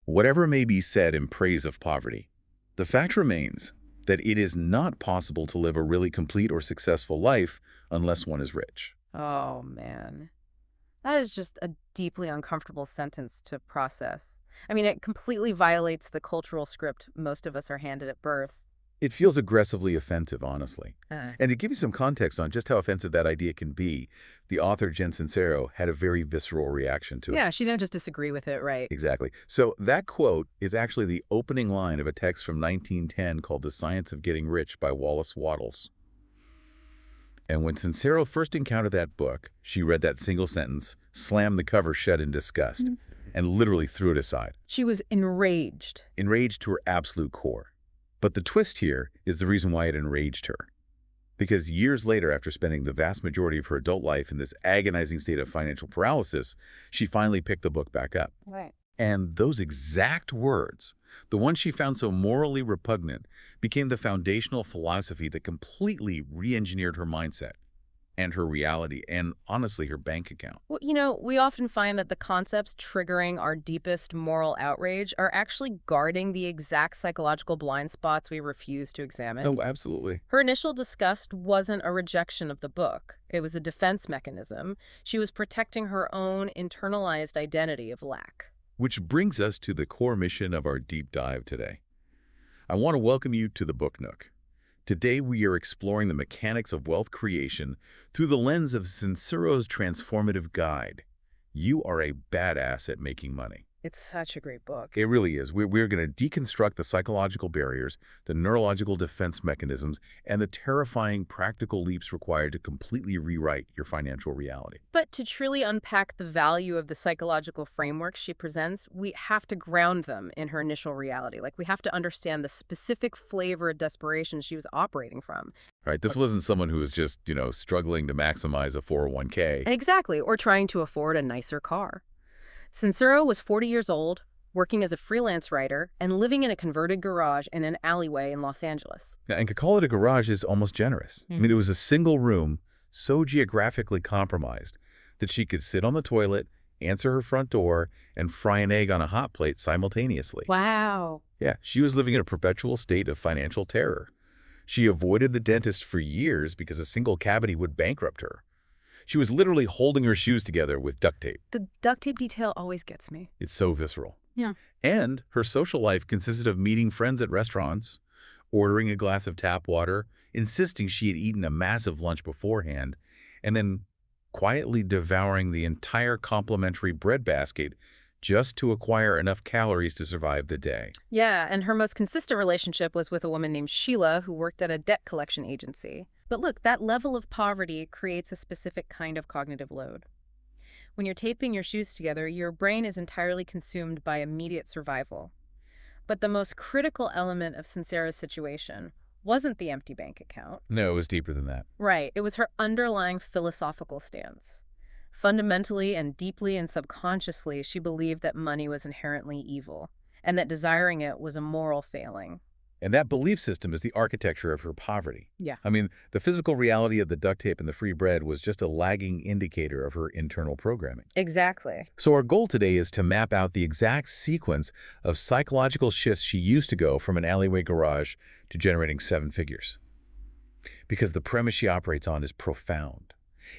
Whatever may be said in praise of poverty, the fact remains that it is not possible to live a really complete or successful life unless one is rich. Oh, man. That is just a deeply uncomfortable sentence to process. I mean, it completely violates the cultural script most of us are handed at birth. It feels aggressively offensive, honestly. Uh, And to give you some context on just how offensive that idea can be, the author Jen Sincero had a very visceral reaction to it. yeah, she didn't just disagree with it, right? Exactly. So that quote is actually the opening line of a text from 1910 called The Science of Getting Rich by Wallace Wattles. And when Sincero first encountered that book, she read that single sentence, slammed the cover shut in disgust, and literally threw it aside, She was enraged. enraged to her absolute core. But the twist here is the reason why it enraged her. Because years later, after spending the vast majority of her adult life in this agonizing state of financial paralysis, she finally picked the book back up. Right. And those exact words, the ones she found so morally repugnant, became the foundational philosophy that completely re-engineered her mindset and her reality and, honestly, her bank account. Well, we often find that the concepts triggering our deepest moral outrage are actually guarding the exact psychological blind spots we refuse to examine. Oh, absolutely. Her initial disgust wasn't a rejection of the book. It was a defense mechanism. She was protecting her own internalized identity of lack. Which brings us to the core mission of our deep dive today. I want to welcome you to the Book Nook. Today we are exploring the mechanics of wealth creation through the lens of Sincero's transformative guide. You are a badass at making money. It's such a great book. It really is. We're going to deconstruct the psychological barriers, the neurological defense mechanisms, and the terrifying practical leaps required to completely rewrite your financial reality. But to truly unpack the value of the psychological frameworks she presents, we have to ground them in her initial reality. Like, we have to understand the specific flavor of desperation she was operating from. Right? This wasn't someone who was just, struggling to maximize a 401k. Exactly, or trying to afford a nicer car. Sincero was 40 years old, working as a freelance writer, and living in a converted garage in an alleyway in Los Angeles. And to call it a garage is almost generous. I mean, it was a single room, so geographically compromised that she could sit on the toilet, answer her front door, and fry an egg on a hot plate simultaneously. Wow. Yeah, she was living in a perpetual state of financial terror. She avoided the dentist for years because a single cavity would bankrupt her. She was literally holding her shoes together with duct tape. The duct tape detail always gets me. It's so visceral. Yeah. And her social life consisted of meeting friends at restaurants, ordering a glass of tap water, insisting she had eaten a massive lunch beforehand, and then quietly devouring the entire complimentary bread basket just to acquire enough calories to survive the day. Yeah, and her most consistent relationship was with a woman named Sheila who worked at a debt collection agency. But look, that level of poverty creates a specific kind of cognitive load. When you're taping your shoes together, your brain is entirely consumed by immediate survival. But the most critical element of Sincero's situation wasn't the empty bank account. No, it was deeper than that. Right, it was her underlying philosophical stance. Fundamentally and deeply and subconsciously, she believed that money was inherently evil, and that desiring it was a moral failing. And that belief system is the architecture of her poverty. Yeah. I mean, the physical reality of the duct tape and the free bread was just a lagging indicator of her internal programming. Exactly. So our goal today is to map out the exact sequence of psychological shifts she used to go from an alleyway garage to generating 7 figures. Because the premise she operates on is profound.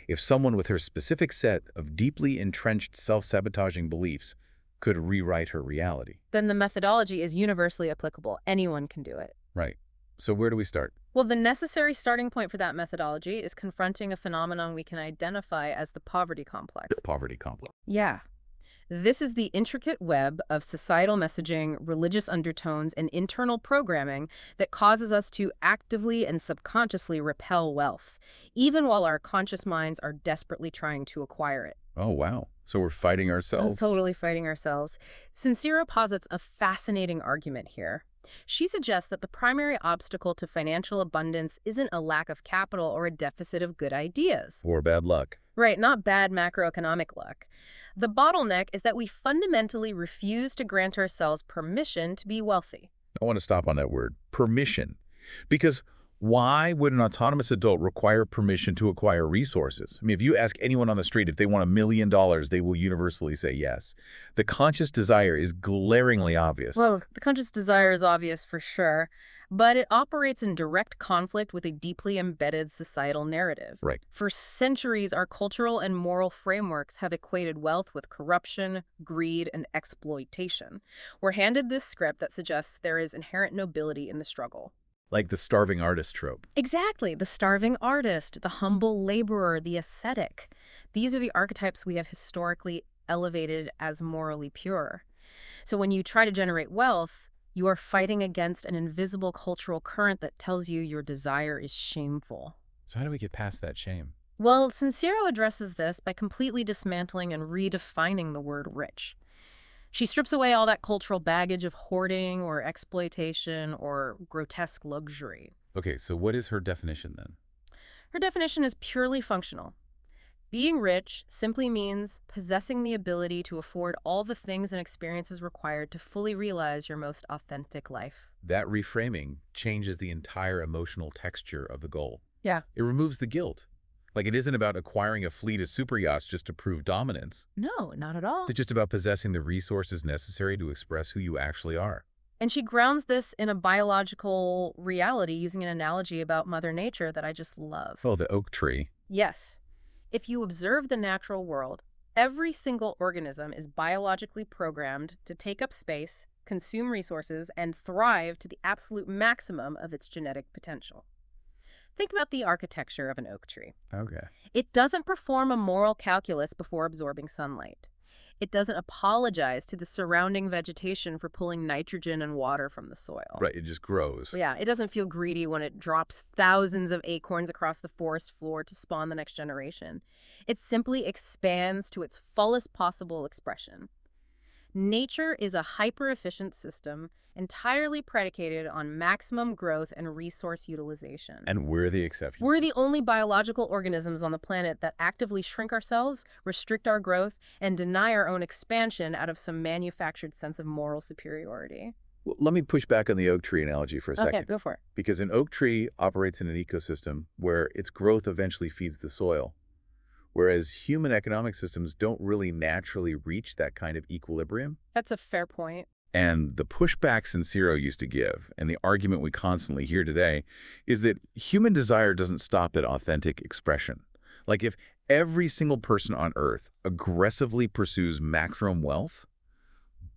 If someone with her specific set of deeply entrenched self-sabotaging beliefs could rewrite her reality. Then the methodology is universally applicable. Anyone can do it. Right. So where do we start? Well, the necessary starting point for that methodology is confronting a phenomenon we can identify as the poverty complex. The poverty complex. Yeah. This is the intricate web of societal messaging, religious undertones, and internal programming that causes us to actively and subconsciously repel wealth, even while our conscious minds are desperately trying to acquire it. Oh, wow. So we're fighting ourselves. Totally fighting ourselves. Sincero posits a fascinating argument here. She suggests that the primary obstacle to financial abundance isn't a lack of capital or a deficit of good ideas. Or bad luck. Right, not bad macroeconomic luck. The bottleneck is that we fundamentally refuse to grant ourselves permission to be wealthy. I want to stop on that word, permission. Because Why would an autonomous adult require permission to acquire resources? I mean, if you ask anyone on the street if they want $1 million, they will universally say yes. The conscious desire is glaringly obvious. Well, the conscious desire is obvious for sure, but it operates in direct conflict with a deeply embedded societal narrative. Right. For centuries, our cultural and moral frameworks have equated wealth with corruption, greed, and exploitation. We're handed this script that suggests there is inherent nobility in the struggle. Like the starving artist trope. Exactly. The starving artist, the humble laborer, the ascetic. These are the archetypes we have historically elevated as morally pure. So when you try to generate wealth, you are fighting against an invisible cultural current that tells you your desire is shameful. So how do we get past that shame? Well, Sincero addresses this by completely dismantling and redefining the word rich. She strips away all that cultural baggage of hoarding or exploitation or grotesque luxury. Okay, so what is her definition then? Her definition is purely functional. Being rich simply means possessing the ability to afford all the things and experiences required to fully realize your most authentic life. That reframing changes the entire emotional texture of the goal. Yeah. It removes the guilt. Like, it isn't about acquiring a fleet of super yachts just to prove dominance. No, not at all. It's just about possessing the resources necessary to express who you actually are. And she grounds this in a biological reality using an analogy about Mother Nature that I just love. Oh, the oak tree. Yes. If you observe the natural world, every single organism is biologically programmed to take up space, consume resources, and thrive to the absolute maximum of its genetic potential. Think about the architecture of an oak tree. Okay. It doesn't perform a moral calculus before absorbing sunlight. It doesn't apologize to the surrounding vegetation for pulling nitrogen and water from the soil. Right, it just grows. Yeah, it doesn't feel greedy when it drops thousands of acorns across the forest floor to spawn the next generation. It simply expands to its fullest possible expression. Nature is a hyper-efficient system entirely predicated on maximum growth and resource utilization. And we're the exception. We're the only biological organisms on the planet that actively shrink ourselves, restrict our growth, and deny our own expansion out of some manufactured sense of moral superiority. Well, let me push back on the oak tree analogy for a second. Okay, go for it. Because an oak tree operates in an ecosystem where its growth eventually feeds the soil, whereas human economic systems don't really naturally reach that kind of equilibrium. That's a fair point. And the pushback Sincero used to give, and the argument we constantly hear today, is that human desire doesn't stop at authentic expression. Like, if every single person on Earth aggressively pursues maximum wealth,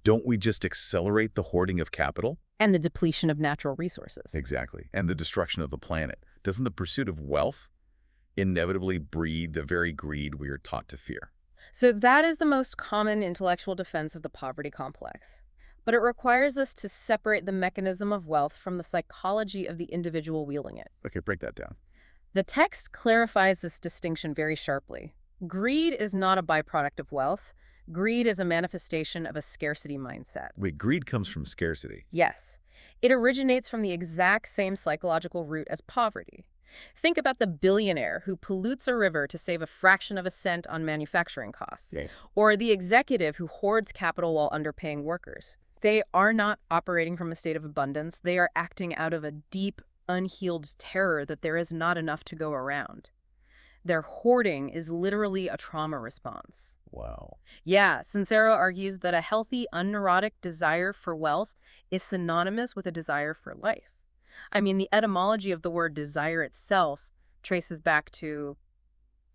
don't we just accelerate the hoarding of capital? And the depletion of natural resources. Exactly. And the destruction of the planet. Doesn't the pursuit of wealth inevitably breed the very greed we are taught to fear? So that is the most common intellectual defense of the poverty complex. But it requires us to separate the mechanism of wealth from the psychology of the individual wielding it. Okay, break that down. The text clarifies this distinction very sharply. Greed is not a byproduct of wealth. Greed is a manifestation of a scarcity mindset. Wait, greed comes from scarcity. Yes. It originates from the exact same psychological root as poverty. Think about the billionaire who pollutes a river to save a fraction of a cent on manufacturing costs, Yeah. or the executive who hoards capital while underpaying workers. They are not operating from a state of abundance. They are acting out of a deep, unhealed terror that there is not enough to go around. Their hoarding is literally a trauma response. Wow. Yeah, Sincero argues that a healthy, unneurotic desire for wealth is synonymous with a desire for life. I mean, the etymology of the word desire itself traces back to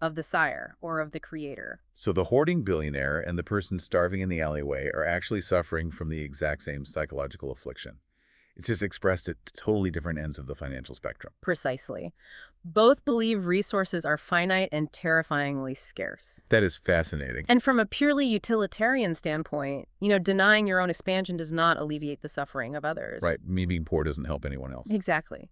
of the sire or of the creator. So the hoarding billionaire and the person starving in the alleyway are actually suffering from the exact same psychological affliction. It's just expressed at totally different ends of the financial spectrum. Precisely. Both believe resources are finite and terrifyingly scarce. That is fascinating. And from a purely utilitarian standpoint, denying your own expansion does not alleviate the suffering of others. Right. Me being poor doesn't help anyone else. Exactly.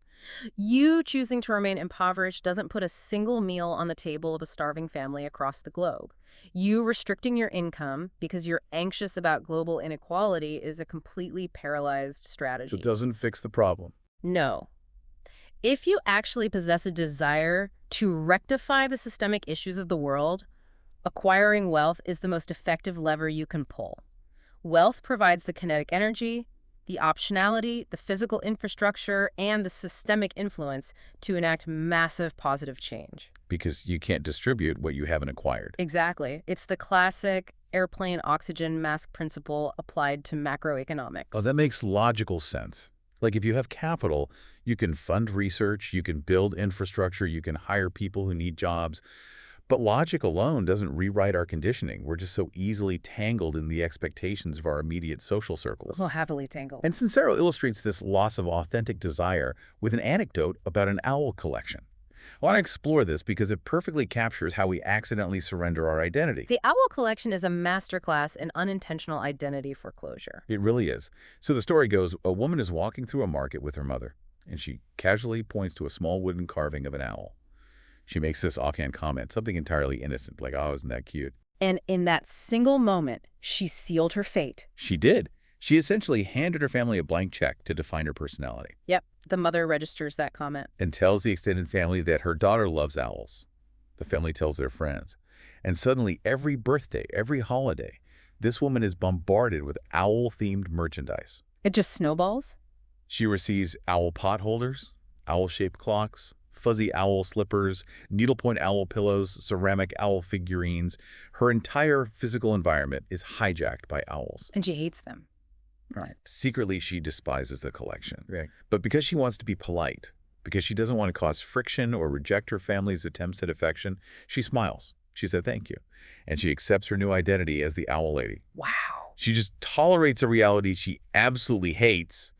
You choosing to remain impoverished doesn't put a single meal on the table of a starving family across the globe. You restricting your income because you're anxious about global inequality is a completely paralyzed strategy. So it doesn't fix the problem. No. If you actually possess a desire to rectify the systemic issues of the world, acquiring wealth is the most effective lever you can pull. Wealth provides the kinetic energy, the optionality, the physical infrastructure, and the systemic influence to enact massive positive change. Because you can't distribute what you haven't acquired. Exactly. It's the classic airplane oxygen mask principle applied to Oh, macroeconomics. that makes logical sense. Like if you have capital, you can fund research, you can build infrastructure, you can hire people who need jobs. But logic alone doesn't rewrite our conditioning. We're just so easily tangled in the expectations of our immediate social Oh, circles. heavily tangled. And Sincero illustrates this loss of authentic desire with an anecdote about an owl collection. I want to explore this because it perfectly captures how we accidentally surrender our identity. The Owl Collection is a masterclass in unintentional identity foreclosure. It really is. So the story goes, a woman is walking through a market with her mother, and she casually points to a small wooden carving of an owl. She makes this offhand comment, something entirely innocent, like, oh, isn't that cute? And in that single moment, she sealed her fate. She did. She essentially handed her family a blank check to define her personality Yep, the mother registers that comment. and tells the extended family that her daughter loves owls. The family tells their friends. And suddenly, every birthday, every holiday, this woman is bombarded with owl-themed merchandise. It just snowballs? She receives owl pot holders, owl-shaped clocks, fuzzy owl slippers, needlepoint owl pillows, ceramic owl figurines. Her entire physical environment is hijacked by owls. And she hates them. Right. Secretly, she despises the collection. Right. But because she wants to be polite, because she doesn't want to cause friction or reject her family's attempts at affection, she smiles. She said thank you. And she accepts her new identity as the owl lady. Wow. She just tolerates a reality she absolutely hates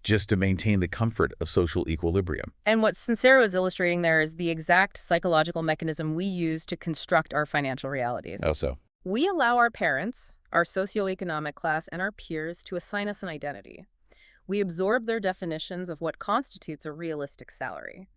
just to maintain the comfort of social equilibrium. And what Sincero is illustrating there is the exact psychological mechanism we use to construct our financial realities. How so? We allow our parents, our socioeconomic class, and our peers to assign us an identity. We absorb their definitions of what constitutes a realistic salary,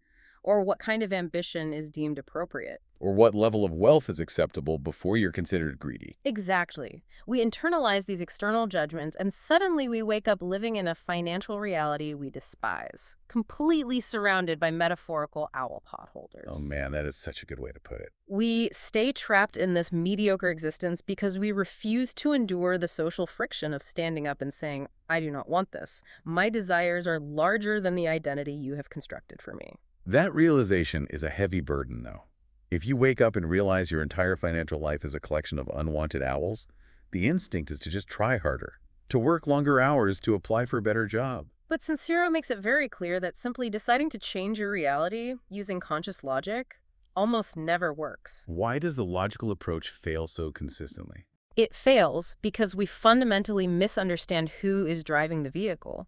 or what kind of ambition is deemed appropriate. Or what level of wealth is acceptable before you're considered greedy. Exactly. We internalize these external judgments, and suddenly we wake up living in a financial reality we despise, completely surrounded by metaphorical owl pot holders. Oh man, that is such a good way to put it. We stay trapped in this mediocre existence because we refuse to endure the social friction of standing up and saying, I do not want this. My desires are larger than the identity you have constructed for me. That realization is a heavy burden, though. If you wake up and realize your entire financial life is a collection of unwanted owls, the instinct is to just try harder, to work longer hours, to apply for a better job. But Sincero makes it very clear that simply deciding to change your reality using conscious logic almost never works. Why does the logical approach fail so consistently? It fails because we fundamentally misunderstand who is driving the vehicle.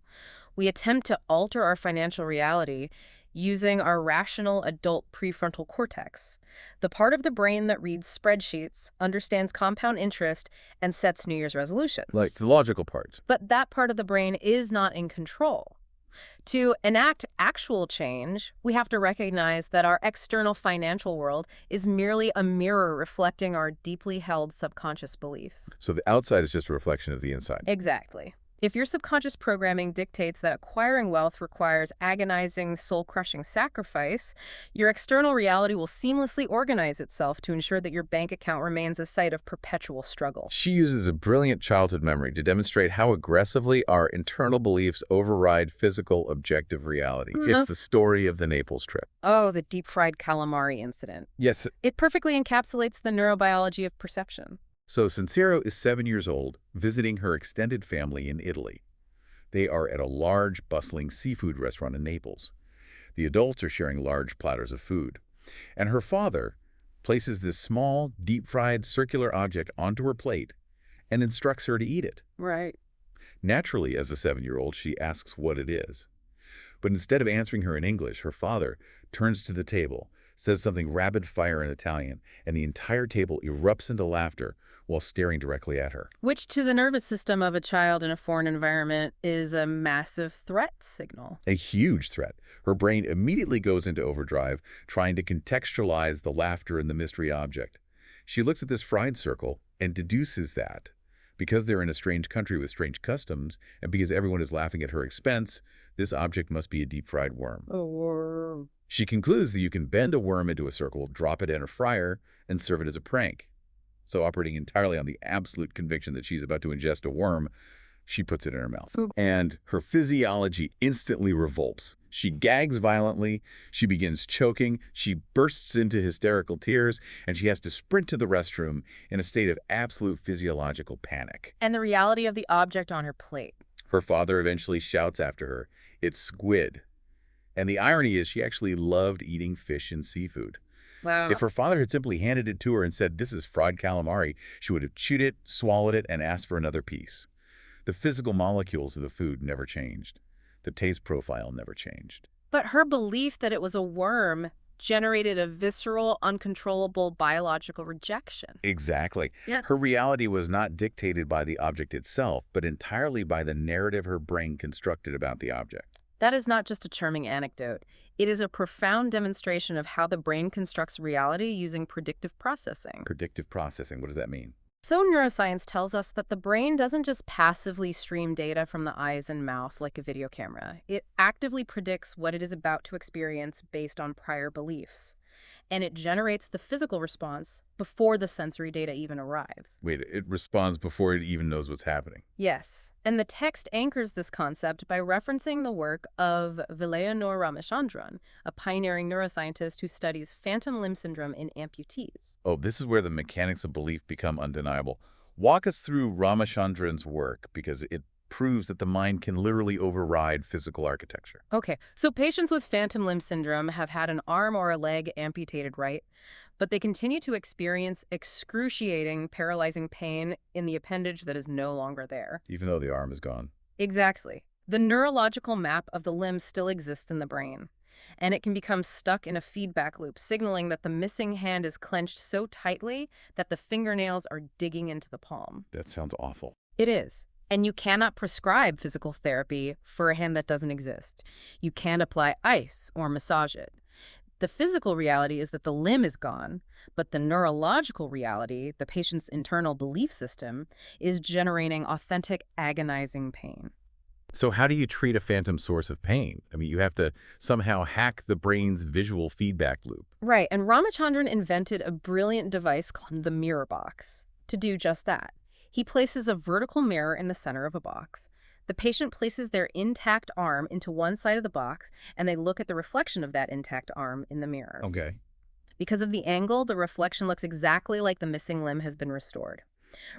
We attempt to alter our financial reality using our rational adult prefrontal cortex, the part of the brain that reads spreadsheets, understands compound interest, and sets New Year's resolutions. Like the logical part. But that part of the brain is not in control. To enact actual change, we have to recognize that our external financial world is merely a mirror reflecting our deeply held subconscious beliefs. So the outside is just a reflection of the inside. Exactly. If your subconscious programming dictates that acquiring wealth requires agonizing, soul-crushing sacrifice, your external reality will seamlessly organize itself to ensure that your bank account remains a site of perpetual struggle. She uses a brilliant childhood memory to demonstrate how aggressively our internal beliefs override physical, objective reality. It's the story of the Naples trip. Oh, the deep-fried calamari incident. Yes. It perfectly encapsulates the neurobiology of perception. So Sincero is 7 years old, visiting her extended family in Italy. They are at a large, bustling seafood restaurant in Naples. The adults are sharing large platters of food. And her father places this small, deep-fried, circular object onto her plate and instructs her to eat it. Right. Naturally, as a 7-year-old, she asks what it is. But instead of answering her in English, her father turns to the table, says something rapid-fire in Italian, and the entire table erupts into laughter while staring directly at her. Which, to the nervous system of a child in a foreign environment, is a massive threat signal. A huge threat. Her brain immediately goes into overdrive, trying to contextualize the laughter and the mystery object. She looks at this fried circle and deduces that because they're in a strange country with strange customs, and because everyone is laughing at her expense, this object must be a deep-fried worm. A worm. She concludes that you can bend a worm into a circle, drop it in a fryer, and serve it as a prank. So operating entirely on the absolute conviction that she's about to ingest a worm, She puts it in her mouth. Oop. And her physiology instantly revolts. She gags violently, she begins choking, she bursts into hysterical tears, and she has to sprint to the restroom in a state of absolute physiological panic. And the reality of the object on her plate. Her father eventually shouts after her, "It's squid." And the irony is she actually loved eating fish and seafood. Wow. If her father had simply handed it to her and said, "This is fried calamari," she would have chewed it, swallowed it, and asked for another piece. The physical molecules of the food never changed. The taste profile never changed. But her belief that it was a worm generated a visceral, uncontrollable biological rejection. Exactly. Yeah. Her reality was not dictated by the object itself, but entirely by the narrative her brain constructed about the object. That is not just a charming anecdote. It is a profound demonstration of how the brain constructs reality using predictive processing. Predictive processing, what does that mean? So neuroscience tells us that the brain doesn't just passively stream data from the eyes and mouth like a video camera. It actively predicts what it is about to experience based on prior beliefs. And it generates the physical response before the sensory data even arrives. Wait, it responds before it even knows what's happening. Yes, and the text anchors this concept by referencing the work of Vilayanur Ramachandran, a pioneering neuroscientist who studies phantom limb syndrome in amputees. Oh, this is where the mechanics of belief become undeniable. Walk us through Ramachandran's work, because it proves that the mind can literally override physical architecture. Okay, so patients with phantom limb syndrome have had an arm or a leg amputated, right? But they continue to experience excruciating, paralyzing pain in the appendage that is no longer there. Even though the arm is gone. Exactly. The neurological map of the limb still exists in the brain, and it can become stuck in a feedback loop, signaling that the missing hand is clenched so tightly that the fingernails are digging into the palm. That sounds awful. It is. And you cannot prescribe physical therapy for a hand that doesn't exist. You can't apply ice or massage it. The physical reality is that the limb is gone, but the neurological reality, the patient's internal belief system, is generating authentic, agonizing pain. So how do you treat a phantom source of pain? I mean, you have to somehow hack the brain's visual feedback loop. Right, and Ramachandran invented a brilliant device called the mirror box to do just that. He places a vertical mirror in the center of a box. The patient places their intact arm into one side of the box, and they look at the reflection of that intact arm in the mirror. Okay. Because of the angle, the reflection looks exactly like the missing limb has been restored.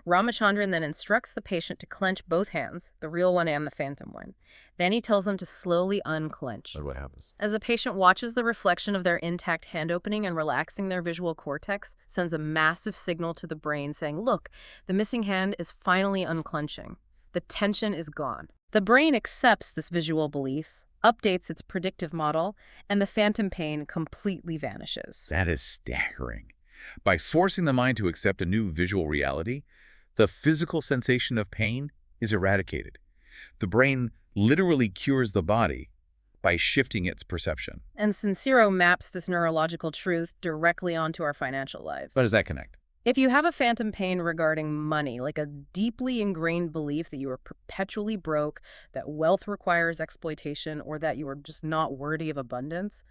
Ramachandran then instructs the patient to clench both hands, the real one and the phantom one. Then he tells them to slowly unclench. And what happens? As the patient watches the reflection of their intact hand opening and relaxing their visual cortex, sends a massive signal to the brain saying, look, the missing hand is finally unclenching. The tension is gone. The brain accepts this visual belief, updates its predictive model, and the phantom pain completely vanishes. That is staggering. By forcing the mind to accept a new visual reality, the physical sensation of pain is eradicated. The brain literally cures the body by shifting its perception. And Sincero maps this neurological truth directly onto our financial lives. How does that connect? If you have a phantom pain regarding money, like a deeply ingrained belief that you are perpetually broke, that wealth requires exploitation, or that you are just not worthy of abundance,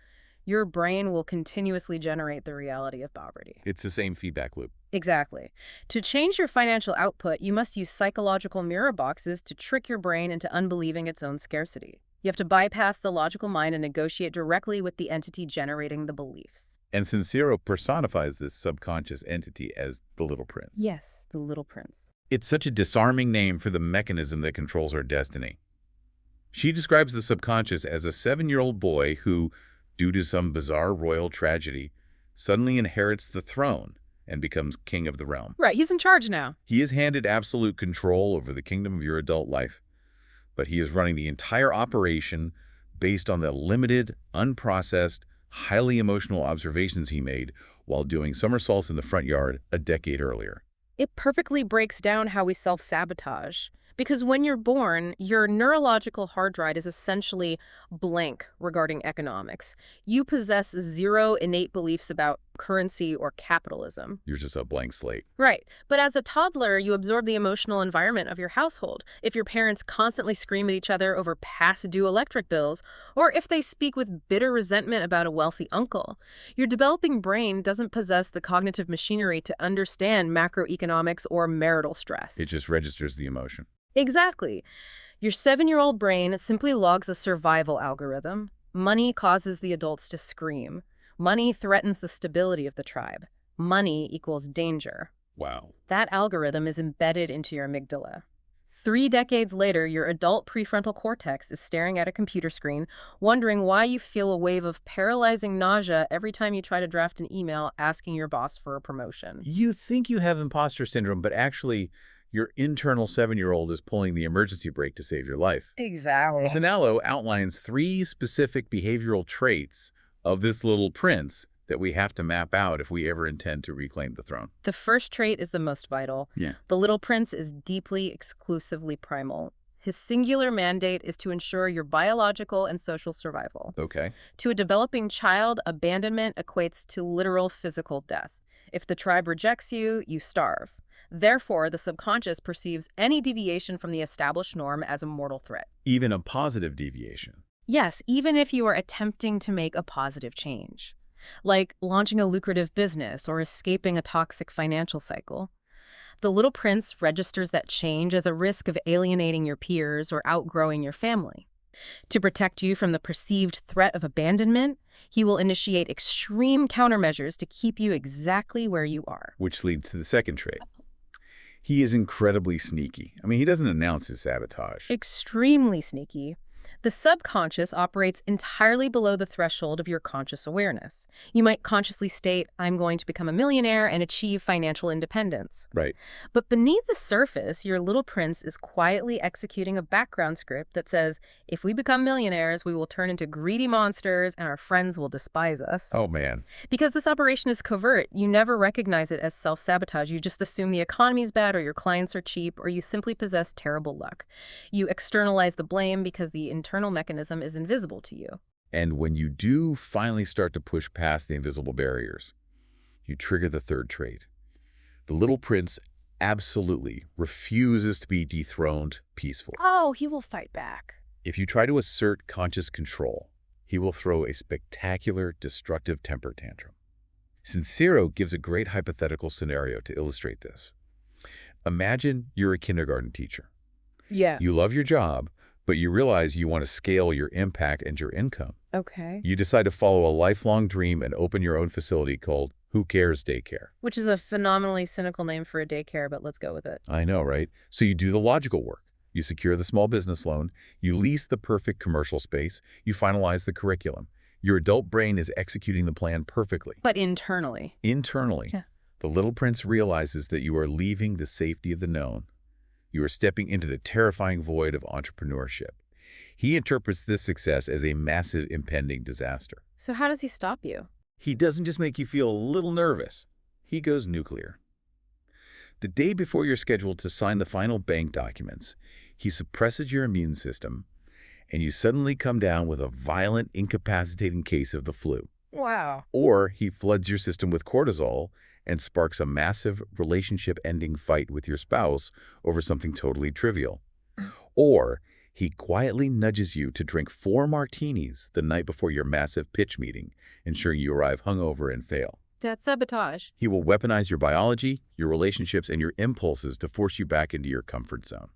your brain will continuously generate the reality of poverty. It's the same feedback loop. Exactly. To change your financial output, you must use psychological mirror boxes to trick your brain into unbelieving its own scarcity. You have to bypass the logical mind and negotiate directly with the entity generating the beliefs. And Sincero personifies this subconscious entity as the Little Prince. Yes, the Little Prince. It's such a disarming name for the mechanism that controls our destiny. She describes the subconscious as a 7-year-old boy who, due to some bizarre royal tragedy, suddenly inherits the throne and becomes king of the realm. Right, he's in charge now. He is handed absolute control over the kingdom of your adult life, but he is running the entire operation based on the limited, unprocessed, highly emotional observations he made while doing somersaults in the front yard a decade earlier. It perfectly breaks down how we self-sabotage. Because when you're born, your neurological hard drive is essentially blank regarding economics. You possess zero innate beliefs about currency or capitalism. You're just a blank slate. Right. But as a toddler, you absorb the emotional environment of your household. If your parents constantly scream at each other over past due electric bills, or if they speak with bitter resentment about a wealthy uncle, your developing brain doesn't possess the cognitive machinery to understand macroeconomics or marital stress. It just registers the emotion. Exactly. Your 7-year-old brain simply logs a survival algorithm. Money causes the adults to scream. Money threatens the stability of the tribe. Money equals danger. Wow. That algorithm is embedded into your amygdala. 3 decades later, your adult prefrontal cortex is staring at a computer screen, wondering why you feel a wave of paralyzing nausea every time you try to draft an email asking your boss for a promotion. You think you have imposter syndrome, but actually your internal 7-year-old is pulling the emergency brake to save your life. Exactly. Sincero outlines 3 specific behavioral traits of this little prince that we have to map out if we ever intend to reclaim the throne. The first trait is the most vital. Yeah. The little prince is deeply, exclusively primal. His singular mandate is to ensure your biological and social survival. Okay. To a developing child, abandonment equates to literal physical death. If the tribe rejects you, you starve. Therefore, the subconscious perceives any deviation from the established norm as a mortal threat. Even a positive deviation. Yes, even if you are attempting to make a positive change, like launching a lucrative business or escaping a toxic financial cycle. The little prince registers that change as a risk of alienating your peers or outgrowing your family. To protect you from the perceived threat of abandonment, he will initiate extreme countermeasures to keep you exactly where you are. Which leads to the second trait. He is incredibly sneaky. I mean, he doesn't announce his sabotage. Extremely sneaky. The subconscious operates entirely below the threshold of your conscious awareness. You might consciously state, I'm going to become a millionaire and achieve financial independence. Right. But beneath the surface, your little prince is quietly executing a background script that says, if we become millionaires, we will turn into greedy monsters and our friends will despise us. Oh, man. Because this operation is covert, you never recognize it as self-sabotage. You just assume the economy is bad or your clients are cheap or you simply possess terrible luck. You externalize the blame because the internal mechanism is invisible to you. And when you do finally start to push past the invisible barriers, you trigger the third trait. The little prince absolutely refuses to be dethroned peacefully. Oh, he will fight back. If you try to assert conscious control, he will throw a spectacular, destructive temper tantrum. Sincero gives a great hypothetical scenario to illustrate this. Imagine you're a kindergarten teacher. Yeah. You love your job, but you realize you want to scale your impact and your income. Okay. You decide to follow a lifelong dream and open your own facility called Who Cares Daycare. Which is a phenomenally cynical name for a daycare, but let's go with it. I know, right? So you do the logical work. You secure the small business loan, you lease the perfect commercial space, you finalize the curriculum. Your adult brain is executing the plan perfectly. But internally. Internally, Yeah. the little prince realizes that you are leaving the safety of the known. You are stepping into the terrifying void of entrepreneurship. He interprets this success as a massive impending disaster. So how does he stop you? He doesn't just make you feel a little nervous. He goes nuclear. The day before you're scheduled to sign the final bank documents, he suppresses your immune system, and you suddenly come down with a violent, incapacitating case of the flu. Wow. Or he floods your system with cortisol and sparks a massive relationship-ending fight with your spouse over something totally trivial. Or he quietly nudges you to drink 4 martinis the night before your massive pitch meeting, ensuring you arrive hungover and fail. That's sabotage. He will weaponize your biology, your relationships, and your impulses to force you back into your comfort zone.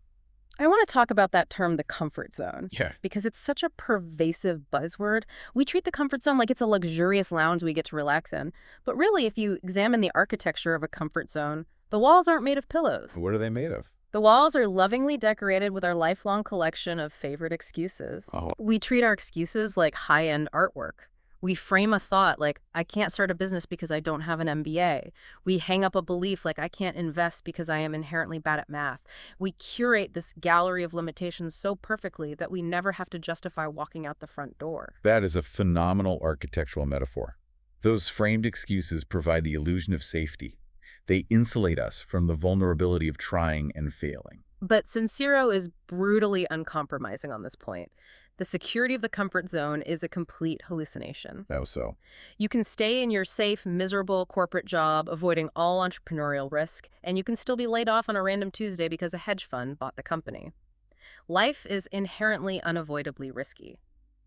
I want to talk about that term, the comfort zone. Yeah. Because it's such a pervasive buzzword. We treat the comfort zone like it's a luxurious lounge we get to relax in. But really, if you examine the architecture of a comfort zone, the walls aren't made of pillows. What are they made of? The walls are lovingly decorated with our lifelong collection of favorite excuses. Oh. We treat our excuses like high-end artwork. We frame a thought like, I can't start a business because I don't have an MBA. We hang up a belief like, I can't invest because I am inherently bad at math. We curate this gallery of limitations so perfectly that we never have to justify walking out the front door. That is a phenomenal architectural metaphor. Those framed excuses provide the illusion of safety. They insulate us from the vulnerability of trying and failing. But Sincero is brutally uncompromising on this point. The security of the comfort zone is a complete hallucination. How so? You can stay in your safe, miserable corporate job, avoiding all entrepreneurial risk, and you can still be laid off on a random Tuesday because a hedge fund bought the company. Life is inherently unavoidably risky.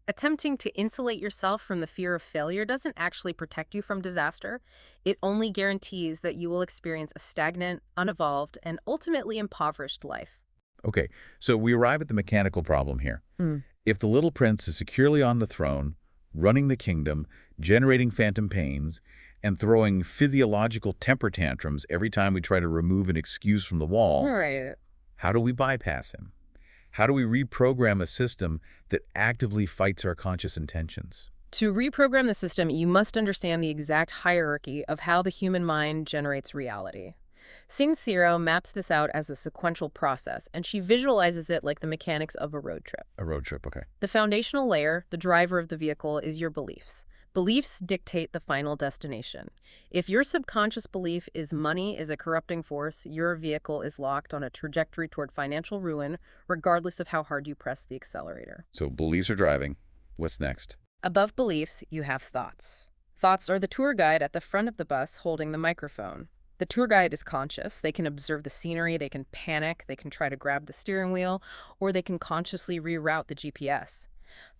Attempting to insulate yourself from the fear of failure doesn't actually protect you from disaster. It only guarantees that you will experience a stagnant, unevolved, and ultimately impoverished life. Okay, so we arrive at the mechanical problem here. Hmm. If the little prince is securely on the throne, running the kingdom, generating phantom pains, and throwing physiological temper tantrums every time we try to remove an excuse from the wall, Right. how do we bypass him? How do we reprogram a system that actively fights our conscious intentions? To reprogram the system, you must understand the exact hierarchy of how the human mind generates reality. Sincero maps this out as a sequential process, and she visualizes it like the mechanics of a road trip. A road trip, okay. The foundational layer, the driver of the vehicle, is your beliefs. Beliefs dictate the final destination. If your subconscious belief is money is a corrupting force, your vehicle is locked on a trajectory toward financial ruin, regardless of how hard you press the accelerator. So beliefs are driving. What's next? Above beliefs, you have thoughts. Thoughts are the tour guide at the front of the bus holding the microphone. The tour guide is conscious. They can observe the scenery, they can panic, they can try to grab the steering wheel, or they can consciously reroute the GPS.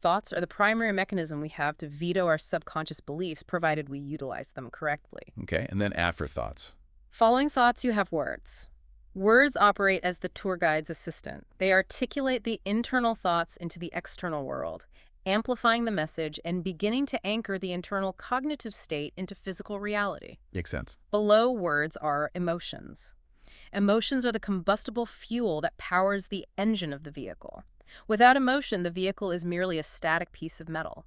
Thoughts are the primary mechanism we have to veto our subconscious beliefs, provided we utilize them correctly. Okay, and then afterthoughts. Following thoughts, you have words. Words operate as the tour guide's assistant. They articulate the internal thoughts into the external world, amplifying the message and beginning to anchor the internal cognitive state into physical reality. Makes sense. Below words are emotions. Emotions are the combustible fuel that powers the engine of the vehicle. Without emotion, the vehicle is merely a static piece of metal.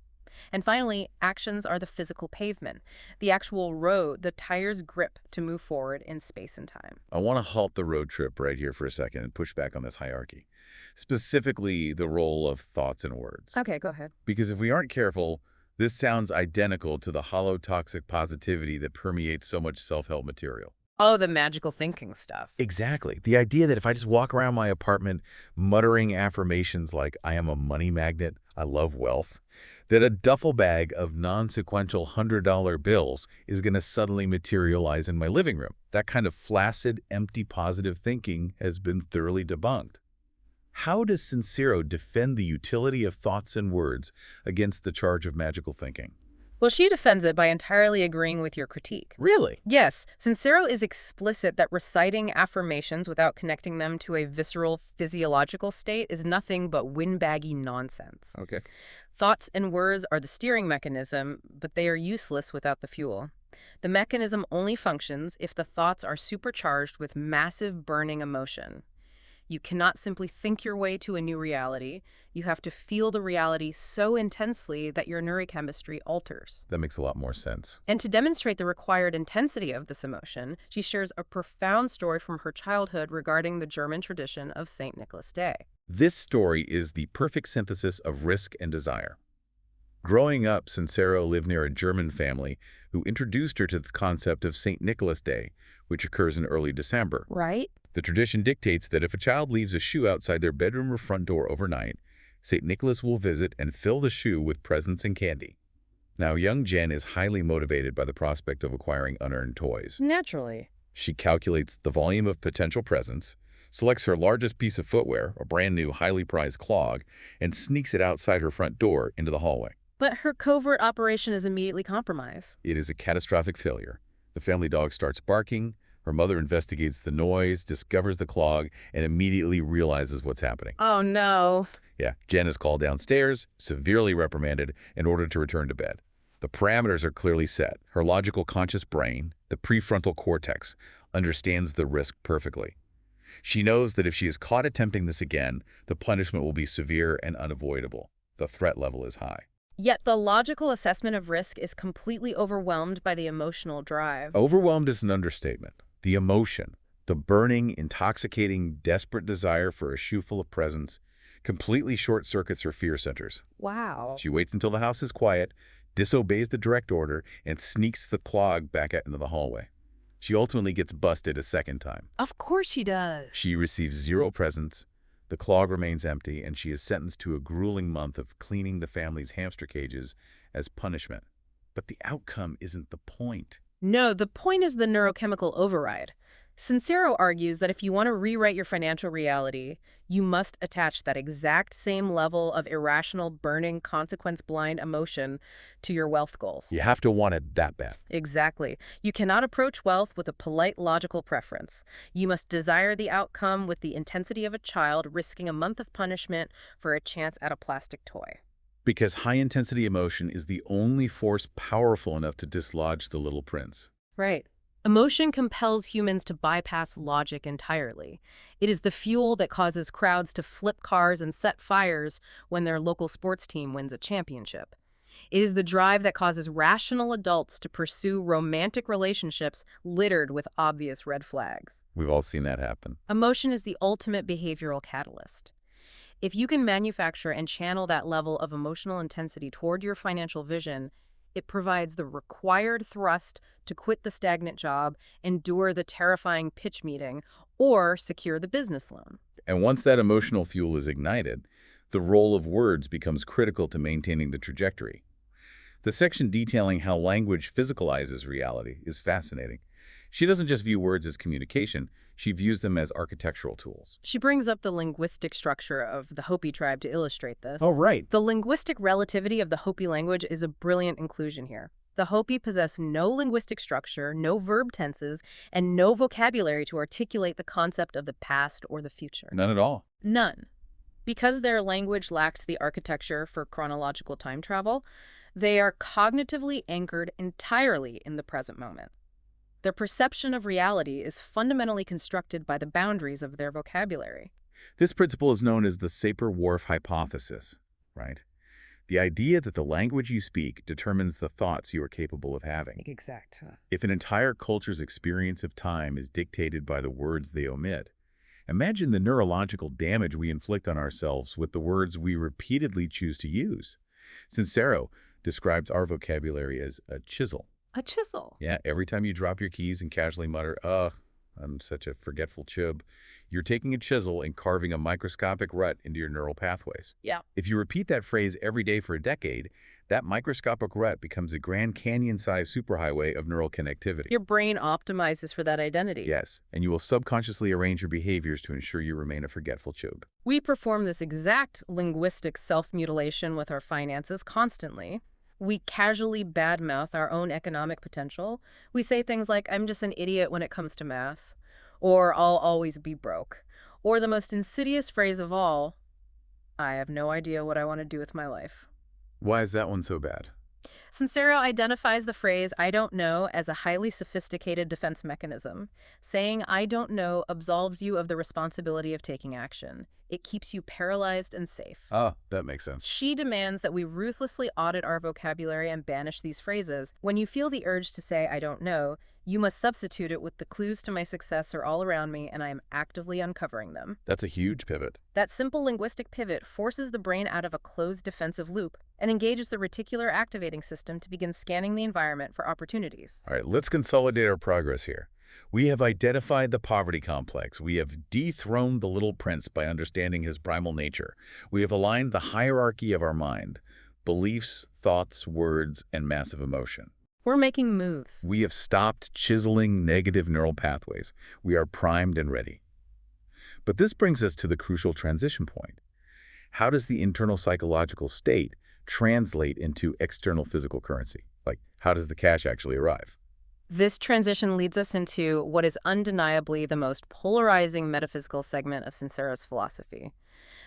And finally, actions are the physical pavement, the actual road the tires grip to move forward in space and time. I want to halt the road trip right here for a second and push back on this hierarchy, specifically the role of thoughts and words. Okay, go ahead. Because if we aren't careful, this sounds identical to the hollow toxic positivity that permeates so much self-help material. Oh, the magical thinking stuff. Exactly. The idea that if I just walk around my apartment muttering affirmations like, I am a money magnet, I love wealth, that a duffel bag of non-sequential $100 bills is going to suddenly materialize in my living room. That kind of flaccid, empty positive thinking has been thoroughly debunked. How does Sincero defend the utility of thoughts and words against the charge of magical thinking? Well, she defends it by entirely agreeing with your critique. Really? Yes, Sincero is explicit that reciting affirmations without connecting them to a visceral physiological state is nothing but windbaggy nonsense. Okay. Thoughts and words are the steering mechanism, but they are useless without the fuel. The mechanism only functions if the thoughts are supercharged with massive burning emotion. You cannot simply think your way to a new reality. You have to feel the reality so intensely that your neurochemistry alters. That makes a lot more sense. And to demonstrate the required intensity of this emotion, she shares a profound story from her childhood regarding the German tradition of St. Nicholas Day. This story is the perfect synthesis of risk and desire. Growing up, Sincero lived near a German family who introduced her to the concept of St. Nicholas Day, which occurs in early December. Right? The tradition dictates that if a child leaves a shoe outside their bedroom or front door overnight, St. Nicholas will visit and fill the shoe with presents and candy. Now, young Jen is highly motivated by the prospect of acquiring unearned toys. Naturally. She calculates the volume of potential presents, selects her largest piece of footwear, a brand new, highly prized clog, and sneaks it outside her front door into the hallway. But her covert operation is immediately compromised. It is a catastrophic failure. The family dog starts barking. Her mother investigates the noise, discovers the clog, and immediately realizes what's happening. Oh, no. Yeah, Jen is called downstairs, severely reprimanded, in order to return to bed. The parameters are clearly set. Her logical conscious brain, the prefrontal cortex, understands the risk perfectly. She knows that if she is caught attempting this again, the punishment will be severe and unavoidable. The threat level is high. Yet the logical assessment of risk is completely overwhelmed by the emotional drive. Overwhelmed is an understatement. The emotion, the burning, intoxicating, desperate desire for a shoe full of presents, completely short-circuits her fear centers. Wow. She waits until the house is quiet, disobeys the direct order, and sneaks the clog back out into the hallway. She ultimately gets busted a second time. Of course she does. She receives 0 presents, the clog remains empty, and she is sentenced to a grueling month of cleaning the family's hamster cages as punishment. But the outcome isn't the point. No, the point is the neurochemical override. Sincero argues that if you want to rewrite your financial reality, you must attach that exact same level of irrational, burning, consequence-blind emotion to your wealth goals. You have to want it that bad. Exactly. You cannot approach wealth with a polite, logical preference. You must desire the outcome with the intensity of a child risking a month of punishment for a chance at a plastic toy. Because high-intensity emotion is the only force powerful enough to dislodge the little prince. Right. Emotion compels humans to bypass logic entirely. It is the fuel that causes crowds to flip cars and set fires when their local sports team wins a championship. It is the drive that causes rational adults to pursue romantic relationships littered with obvious red flags. We've all seen that happen. Emotion is the ultimate behavioral catalyst. If you can manufacture and channel that level of emotional intensity toward your financial vision, it provides the required thrust to quit the stagnant job, endure the terrifying pitch meeting, or secure the business loan. And once that emotional fuel is ignited, the role of words becomes critical to maintaining the trajectory. The section detailing how language physicalizes reality is fascinating. She doesn't just view words as communication, she views them as architectural tools. She brings up the linguistic structure of the Hopi tribe to illustrate this. Oh, right. The linguistic relativity of the Hopi language is a brilliant inclusion here. The Hopi possess no linguistic structure, no verb tenses, and no vocabulary to articulate the concept of the past or the future. None at all. None. Because their language lacks the architecture for chronological time travel, they are cognitively anchored entirely in the present moment. Their perception of reality is fundamentally constructed by the boundaries of their vocabulary. This principle is known as the Sapir-Whorf hypothesis, right? The idea that the language you speak determines the thoughts you are capable of having. Exact. If an entire culture's experience of time is dictated by the words they omit, imagine the neurological damage we inflict on ourselves with the words we repeatedly choose to use. Sincero describes our vocabulary as a chisel. A chisel. Yeah, every time you drop your keys and casually mutter, I'm such a forgetful chub, you're taking a chisel and carving a microscopic rut into your neural pathways. Yeah. If you repeat that phrase every day for a decade, that microscopic rut becomes a Grand Canyon-sized superhighway of neural connectivity. Your brain optimizes for that identity. Yes, and you will subconsciously arrange your behaviors to ensure you remain a forgetful chub. We perform this exact linguistic self-mutilation with our finances constantly. We casually badmouth our own economic potential. We say things like, I'm just an idiot when it comes to math, or I'll always be broke, or the most insidious phrase of all, I have no idea what I want to do with my life. Why is that one so bad? Sincero identifies the phrase, I don't know, as a highly sophisticated defense mechanism. Saying, I don't know, absolves you of the responsibility of taking action. It keeps you paralyzed and safe. Ah, that makes sense. She demands that we ruthlessly audit our vocabulary and banish these phrases. When you feel the urge to say, I don't know, you must substitute it with the clues to my success are all around me and I am actively uncovering them. That's a huge pivot. That simple linguistic pivot forces the brain out of a closed defensive loop and engages the reticular activating system to begin scanning the environment for opportunities. All right, let's consolidate our progress here. We have identified the poverty complex. We have dethroned the little prince by understanding his primal nature. We have aligned the hierarchy of our mind, beliefs, thoughts, words, and massive emotion. We're making moves. We have stopped chiseling negative neural pathways. We are primed and ready. But this brings us to the crucial transition point. How does the internal psychological state translate into external physical currency? Like, how does the cash actually arrive? This transition leads us into what is undeniably the most polarizing metaphysical segment of Sincero's philosophy,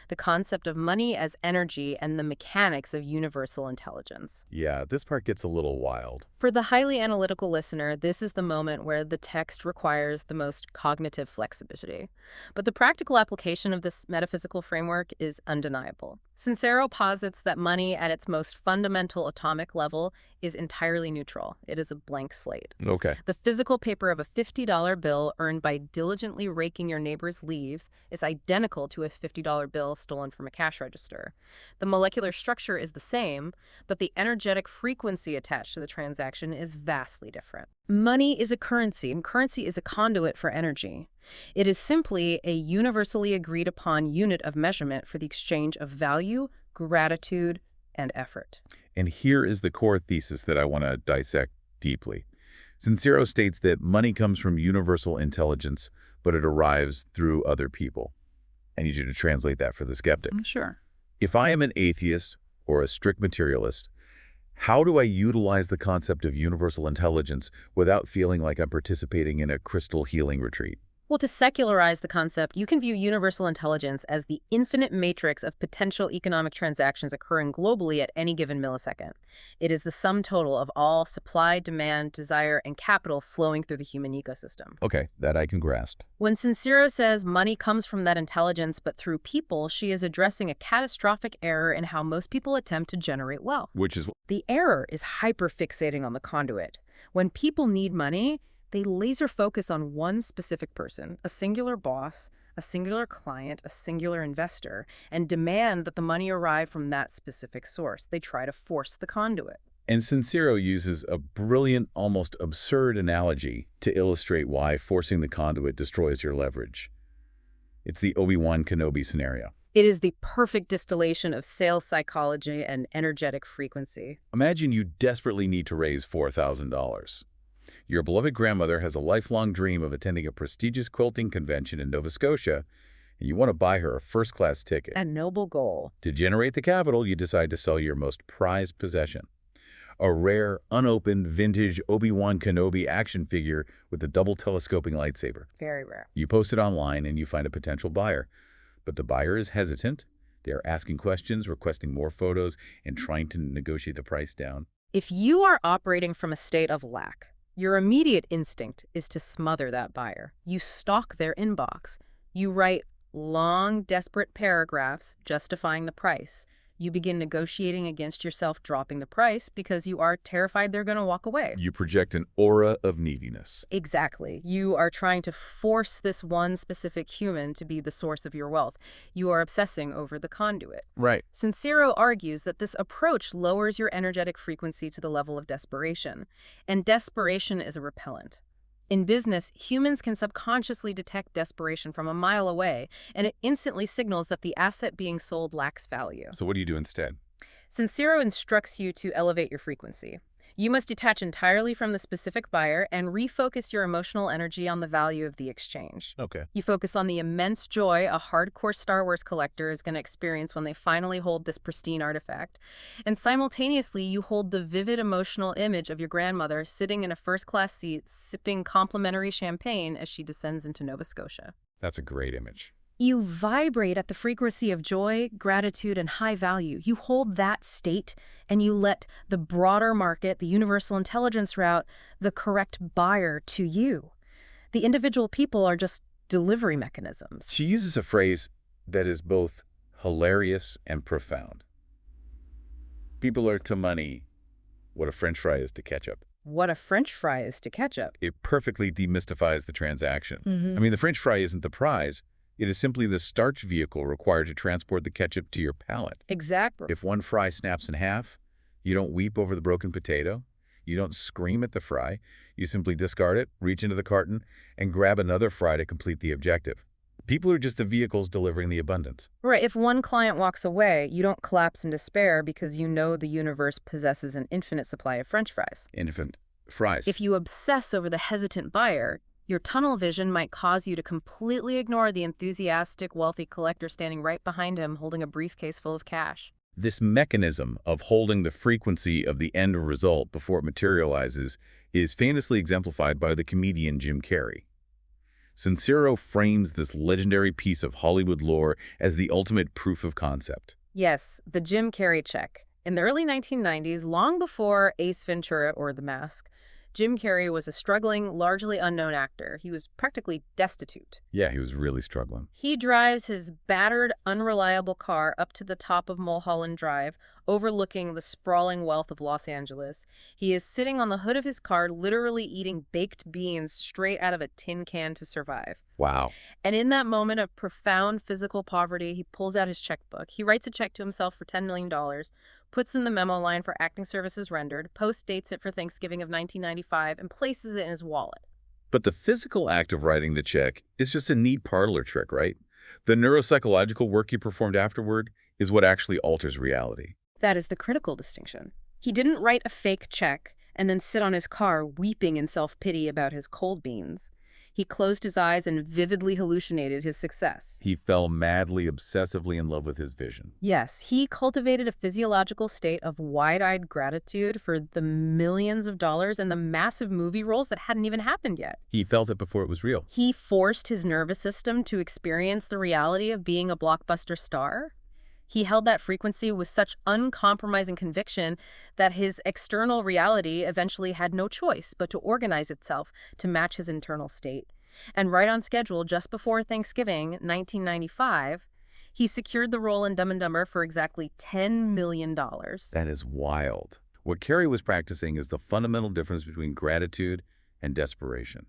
the concept of money as energy and the mechanics of universal intelligence. Yeah, this part gets a little wild. For the highly analytical listener, this is the moment where the text requires the most cognitive flexibility. But the practical application of this metaphysical framework is undeniable. Sincero posits that money at its most fundamental atomic level is entirely neutral. It is a blank slate. Okay. The physical paper of a $50 bill earned by diligently raking your neighbor's leaves is identical to a $50 bill bill stolen from a cash register. The molecular structure is the same, but the energetic frequency attached to the transaction is vastly different. Money is a currency, and currency is a conduit for energy. It is simply a universally agreed upon unit of measurement for the exchange of value, gratitude, and effort. And here is the core thesis that I want to dissect deeply. Sincero states that money comes from universal intelligence, but it arrives through other people. I need you to translate that for the skeptic. Sure. If I am an atheist or a strict materialist, how do I utilize the concept of universal intelligence without feeling like I'm participating in a crystal healing retreat? Well, to secularize the concept, you can view universal intelligence as the infinite matrix of potential economic transactions occurring globally at any given millisecond. It is the sum total of all supply, demand, desire, and capital flowing through the human ecosystem. Okay, that I can grasp. When Sincero says money comes from that intelligence but through people, she is addressing a catastrophic error in how most people attempt to generate wealth. Which is The error is hyper-fixating on the conduit. When people need money, they laser focus on one specific person, a singular boss, a singular client, a singular investor, and demand that the money arrive from that specific source. They try to force the conduit. And Sincero uses a brilliant, almost absurd analogy to illustrate why forcing the conduit destroys your leverage. It's the Obi-Wan Kenobi scenario. It is the perfect distillation of sales psychology and energetic frequency. Imagine you desperately need to raise $4,000. Your beloved grandmother has a lifelong dream of attending a prestigious quilting convention in Nova Scotia, and you want to buy her a first-class ticket. A noble goal. To generate the capital, you decide to sell your most prized possession, a rare, unopened, vintage Obi-Wan Kenobi action figure with a double telescoping lightsaber. Very rare. You post it online and you find a potential buyer, but the buyer is hesitant. They are asking questions, requesting more photos, and trying to negotiate the price down. If you are operating from a state of lack, your immediate instinct is to smother that buyer. You stalk their inbox. You write long, desperate paragraphs justifying the price. You begin negotiating against yourself dropping the price because you are terrified they're going to walk away. You project an aura of neediness. Exactly. You are trying to force this one specific human to be the source of your wealth. You are obsessing over the conduit. Right. Sincero argues that this approach lowers your energetic frequency to the level of desperation, and desperation is a repellent. In business, humans can subconsciously detect desperation from a mile away, and it instantly signals that the asset being sold lacks value. So what do you do instead? Sincero instructs you to elevate your frequency. You must detach entirely from the specific buyer and refocus your emotional energy on the value of the exchange. Okay. You focus on the immense joy a hardcore Star Wars collector is going to experience when they finally hold this pristine artifact. And simultaneously, you hold the vivid emotional image of your grandmother sitting in a first-class seat, sipping complimentary champagne as she descends into Nova Scotia. That's a great image. You vibrate at the frequency of joy, gratitude, and high value. You hold that state, and you let the broader market, the universal intelligence route, the correct buyer to you. The individual people are just delivery mechanisms. She uses a phrase that is both hilarious and profound. People are to money what a French fry is to ketchup. What a French fry is to ketchup. It perfectly demystifies the transaction. Mm-hmm. I mean, the French fry isn't the prize. It is simply the starch vehicle required to transport the ketchup to your palate. Exactly. If one fry snaps in half, you don't weep over the broken potato. You don't scream at the fry. You simply discard it, reach into the carton, and grab another fry to complete the objective. People are just the vehicles delivering the abundance. Right. If one client walks away, you don't collapse in despair because you know the universe possesses an infinite supply of French fries. Infinite fries. If you obsess over the hesitant buyer, your tunnel vision might cause you to completely ignore the enthusiastic, wealthy collector standing right behind him holding a briefcase full of cash. This mechanism of holding the frequency of the end result before it materializes is famously exemplified by the comedian Jim Carrey. Sincero frames this legendary piece of Hollywood lore as the ultimate proof of concept. Yes, the Jim Carrey check. In the early 1990s, long before Ace Ventura or The Mask, Jim Carrey was a struggling, largely unknown actor. He was practically destitute. Yeah, he was really struggling. He drives his battered, unreliable car up to the top of Mulholland Drive, overlooking the sprawling wealth of Los Angeles. He is sitting on the hood of his car, literally eating baked beans straight out of a tin can to survive. Wow. And in that moment of profound physical poverty, he pulls out his checkbook. He writes a check to himself for $10 million, puts in the memo line for acting services rendered, post dates it for Thanksgiving of 1995, and places it in his wallet. But the physical act of writing the check is just a neat parlor trick, right? The neuropsychological work he performed afterward is what actually alters reality. That is the critical distinction. He didn't write a fake check and then sit on his car weeping in self-pity about his cold beans. He closed his eyes and vividly hallucinated his success. He fell madly, obsessively in love with his vision. Yes, he cultivated a physiological state of wide-eyed gratitude for the millions of dollars and the massive movie roles that hadn't even happened yet. He felt it before it was real. He forced his nervous system to experience the reality of being a blockbuster star. He held that frequency with such uncompromising conviction that his external reality eventually had no choice but to organize itself to match his internal state. And right on schedule, just before Thanksgiving, 1995, he secured the role in Dumb and Dumber for exactly $10 million. That is wild. What Carrie was practicing is the fundamental difference between gratitude and desperation.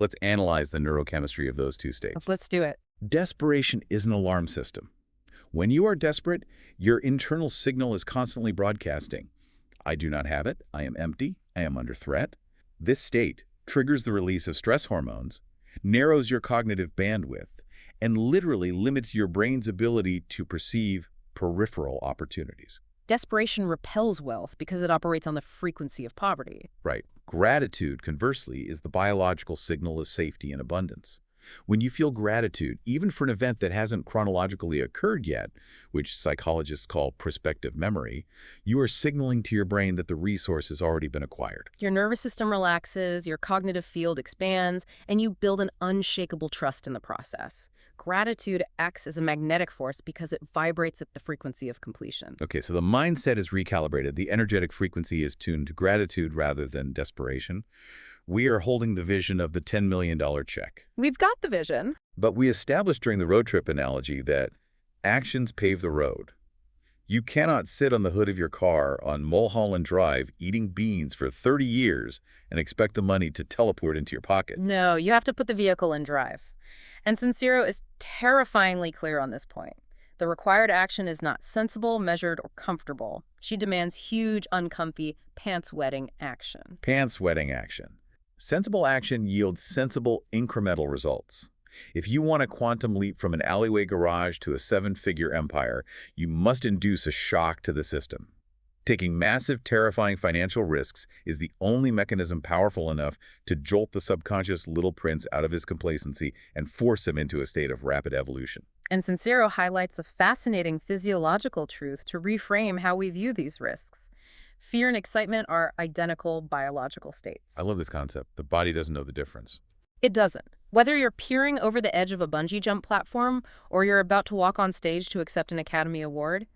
Let's analyze the neurochemistry of those two states. Let's do it. Desperation is an alarm system. When you are desperate, your internal signal is constantly broadcasting. I do not have it. I am empty. I am under threat. This state triggers the release of stress hormones, narrows your cognitive bandwidth, and literally limits your brain's ability to perceive peripheral opportunities. Desperation repels wealth because it operates on the frequency of poverty. Right. Gratitude, conversely, is the biological signal of safety and abundance. When you feel gratitude, even for an event that hasn't chronologically occurred yet, which psychologists call prospective memory, you are signaling to your brain that the resource has already been acquired. Your nervous system relaxes, your cognitive field expands, and you build an unshakable trust in the process. Gratitude acts as a magnetic force because it vibrates at the frequency of completion. Okay, so the mindset is recalibrated. The energetic frequency is tuned to gratitude rather than desperation. We are holding the vision of the $10 million check. We've got the vision. But we established during the road trip analogy that actions pave the road. You cannot sit on the hood of your car on Mulholland Drive eating beans for 30 years and expect the money to teleport into your pocket. No, you have to put the vehicle in drive. And Sincero is terrifyingly clear on this point. The required action is not sensible, measured, or comfortable. She demands huge, uncomfy, pants-wetting action. Pants-wetting action. Sensible action yields sensible incremental results. If you want a quantum leap from an alleyway garage to a seven-figure empire, you must induce a shock to the system. Taking massive, terrifying financial risks is the only mechanism powerful enough to jolt the subconscious little prince out of his complacency and force him into a state of rapid evolution. And Sincero highlights a fascinating physiological truth to reframe how we view these risks. Fear and excitement are identical biological states. I love this concept. The body doesn't know the difference. It doesn't. Whether you're peering over the edge of a bungee jump platform or you're about to walk on stage to accept an Academy Award,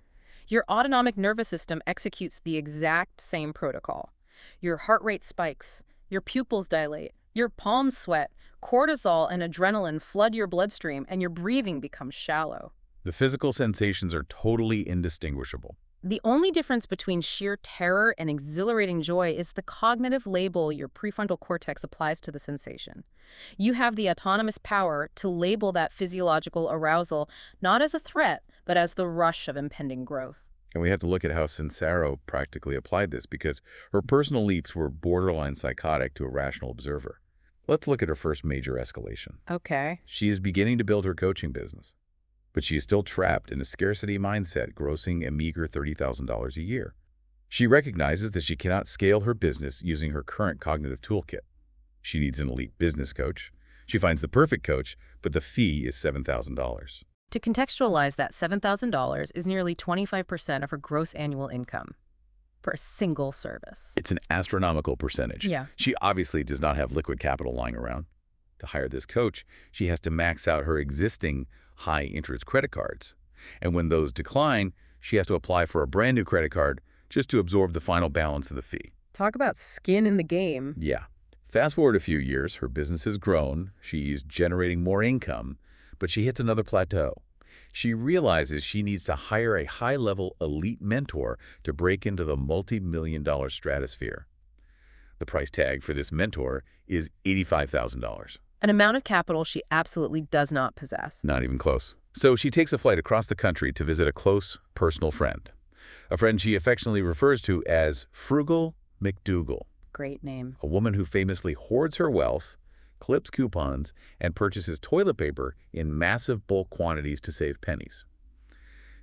your autonomic nervous system executes the exact same protocol. Your heart rate spikes, your pupils dilate, your palms sweat, cortisol and adrenaline flood your bloodstream, and your breathing becomes shallow. The physical sensations are totally indistinguishable. The only difference between sheer terror and exhilarating joy is the cognitive label your prefrontal cortex applies to the sensation. You have the autonomous power to label that physiological arousal not as a threat, but as the rush of impending growth. And we have to look at how Sincero practically applied this because her personal leaps were borderline psychotic to a rational observer. Let's look at her first major escalation. Okay. She is beginning to build her coaching business, but she is still trapped in a scarcity mindset, grossing a meager $30,000 a year. She recognizes that she cannot scale her business using her current cognitive toolkit. She needs an elite business coach. She finds the perfect coach, but the fee is $7,000. To contextualize, that $7,000 is nearly 25% of her gross annual income for a single service. It's an astronomical percentage. Yeah. She obviously does not have liquid capital lying around. To hire this coach, she has to max out her existing high-interest credit cards. And when those decline, she has to apply for a brand new credit card just to absorb the final balance of the fee. Talk about skin in the game. Yeah. Fast forward a few years, her business has grown, she's generating more income, but she hits another plateau. She realizes she needs to hire a high-level elite mentor to break into the multi-million-dollar stratosphere. The price tag for this mentor is $85,000. An amount of capital she absolutely does not possess. Not even close. So she takes a flight across the country to visit a close, personal friend. A friend she affectionately refers to as Frugal McDougal, Great name. a woman who famously hoards her wealth, clips coupons, and purchases toilet paper in massive bulk quantities to save pennies.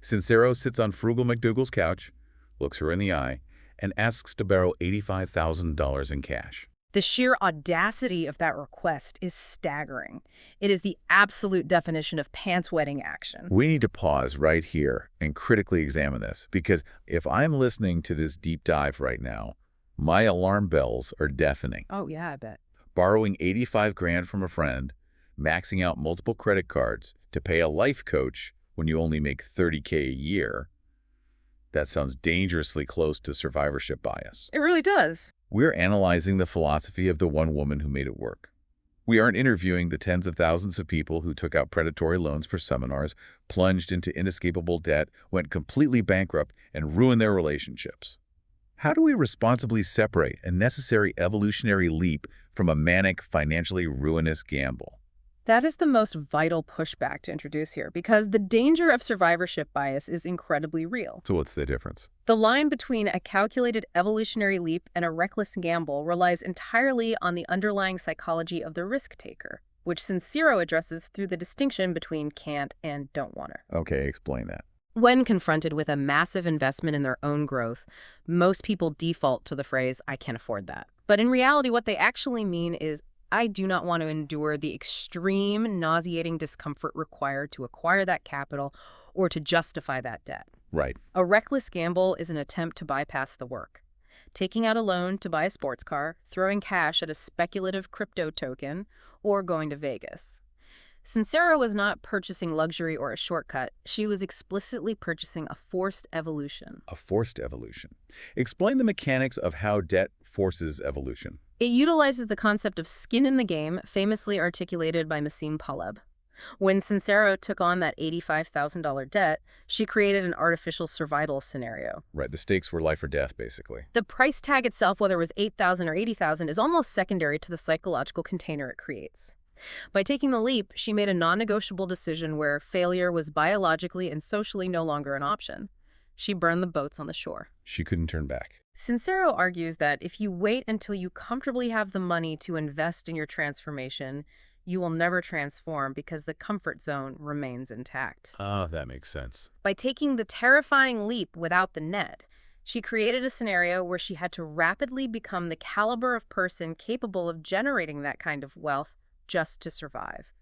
Sincero sits on Frugal McDougal's couch, looks her in the eye, and asks to borrow $85,000 in cash. The sheer audacity of that request is staggering. It is the absolute definition of pants-wetting action. We need to pause right here and critically examine this, because if I'm listening to this deep dive right now, my alarm bells are deafening. Oh, yeah, I bet. Borrowing 85 grand from a friend, maxing out multiple credit cards to pay a life coach when you only make $30K a year, that sounds dangerously close to survivorship bias. It really does. We're analyzing the philosophy of the one woman who made it work. We aren't interviewing the tens of thousands of people who took out predatory loans for seminars, plunged into inescapable debt, went completely bankrupt, and ruined their relationships. How do we responsibly separate a necessary evolutionary leap from a manic, financially ruinous gamble? That is the most vital pushback to introduce here, because the danger of survivorship bias is incredibly real. So what's the difference? The line between a calculated evolutionary leap and a reckless gamble relies entirely on the underlying psychology of the risk-taker, which Sincero addresses through the distinction between can't and don't wanna. Okay, explain that. When confronted with a massive investment in their own growth, most people default to the phrase, I can't afford that. But in reality, what they actually mean is, I do not want to endure the extreme, nauseating discomfort required to acquire that capital or to justify that debt. Right. A reckless gamble is an attempt to bypass the work. Taking out a loan to buy a sports car, throwing cash at a speculative crypto token, or going to Vegas. Sincero was not purchasing luxury or a shortcut. She was explicitly purchasing a forced evolution. A forced evolution. Explain the mechanics of how debt forces evolution. It utilizes the concept of skin in the game, famously articulated by Nassim Taleb. When Sincero took on that $85,000 debt, she created an artificial survival scenario. Right, the stakes were life or death, basically. The price tag itself, whether it was $8,000 or $80,000, is almost secondary to the psychological container it creates. By taking the leap, she made a non-negotiable decision where failure was biologically and socially no longer an option. She burned the boats on the shore. She couldn't turn back. Sincero argues that if you wait until you comfortably have the money to invest in your transformation, you will never transform because the comfort zone remains intact. Ah, that makes sense. By taking the terrifying leap without the net, she created a scenario where she had to rapidly become the caliber of person capable of generating that kind of wealth just to survive.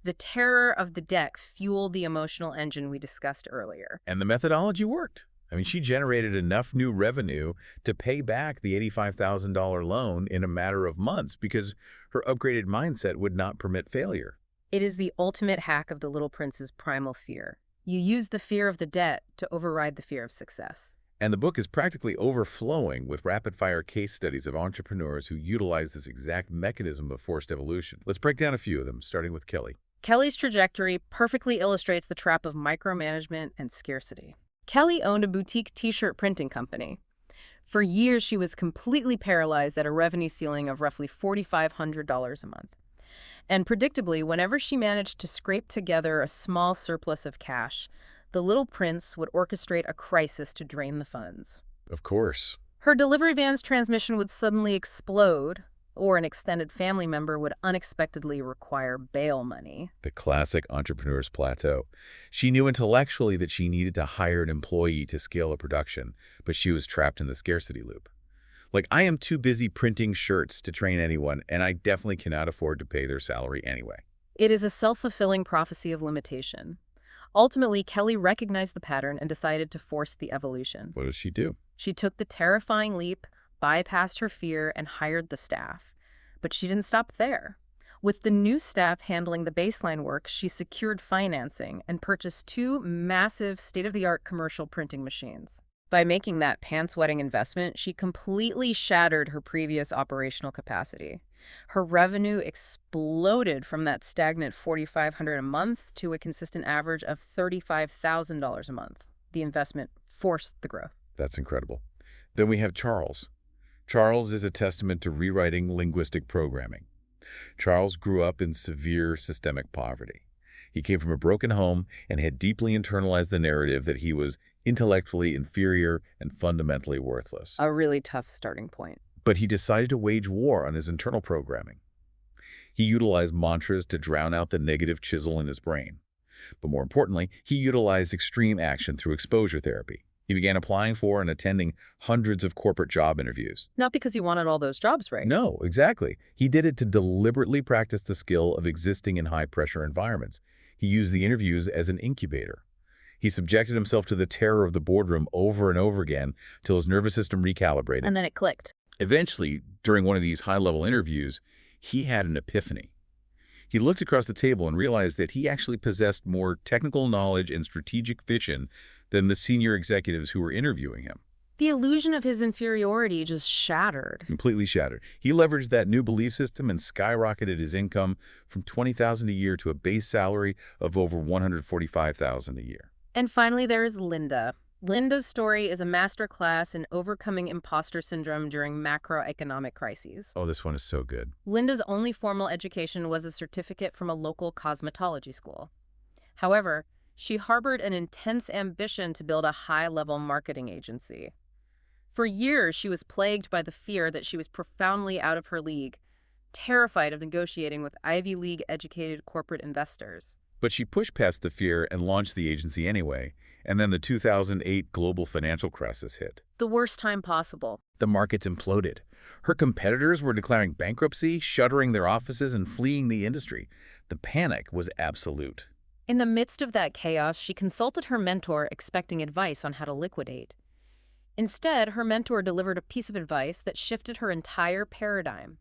The terror of the deck fueled the emotional engine we discussed earlier. And the methodology worked. I mean, she generated enough new revenue to pay back the $85,000 loan in a matter of months because her upgraded mindset would not permit failure. It is the ultimate hack of the Little Prince's primal fear. You use the fear of the debt to override the fear of success. And the book is practically overflowing with rapid-fire case studies of entrepreneurs who utilize this exact mechanism of forced evolution. Let's break down a few of them, starting with Kelly. Kelly's trajectory perfectly illustrates the trap of micromanagement and scarcity. Kelly owned a boutique t-shirt printing company. For years, she was completely paralyzed at a revenue ceiling of roughly $4,500 a month. And predictably, whenever she managed to scrape together a small surplus of cash, the Little Prince would orchestrate a crisis to drain the funds. Of course. Her delivery van's transmission would suddenly explode, or an extended family member would unexpectedly require bail money. The classic entrepreneur's plateau. She knew intellectually that she needed to hire an employee to scale a production, but she was trapped in the scarcity loop. Like, I am too busy printing shirts to train anyone, and I definitely cannot afford to pay their salary anyway. It is a self-fulfilling prophecy of limitation. Ultimately, Kelly recognized the pattern and decided to force the evolution. What does she do? She took the terrifying leap, bypassed her fear, and hired the staff. But she didn't stop there. With the new staff handling the baseline work, she secured financing and purchased 2 massive state-of-the-art commercial printing machines. By making that pants-wetting investment, she completely shattered her previous operational capacity. Her revenue exploded from that stagnant $4,500 a month to a consistent average of $35,000 a month. The investment forced the growth. That's incredible. Then we have Charles. Charles is a testament to rewriting linguistic programming. Charles grew up in severe systemic poverty. He came from a broken home and had deeply internalized the narrative that he was intellectually inferior and fundamentally worthless. A really tough starting point. But he decided to wage war on his internal programming. He utilized mantras to drown out the negative chisel in his brain. But more importantly, he utilized extreme action through exposure therapy. He began applying for and attending hundreds of corporate job interviews. Not because he wanted all those jobs, right? No, exactly. He did it to deliberately practice the skill of existing in high-pressure environments. He used the interviews as an incubator. He subjected himself to the terror of the boardroom over and over again till his nervous system recalibrated. And then it clicked. Eventually, during one of these high-level interviews, he had an epiphany. He looked across the table and realized that he actually possessed more technical knowledge and strategic vision than the senior executives who were interviewing him. The illusion of his inferiority just shattered. Completely shattered. He leveraged that new belief system and skyrocketed his income from $20,000 a year to a base salary of over $145,000 a year. And finally, there is Linda. Linda's story is a masterclass in overcoming imposter syndrome during macroeconomic crises. Oh, this one is so good. Linda's only formal education was a certificate from a local cosmetology school. However, she harbored an intense ambition to build a high-level marketing agency. For years, she was plagued by the fear that she was profoundly out of her league, terrified of negotiating with Ivy League-educated corporate investors. But she pushed past the fear and launched the agency anyway, and then the 2008 global financial crisis hit. The worst time possible. The markets imploded. Her competitors were declaring bankruptcy, shuttering their offices, and fleeing the industry. The panic was absolute. In the midst of that chaos, she consulted her mentor, expecting advice on how to liquidate. Instead, her mentor delivered a piece of advice that shifted her entire paradigm.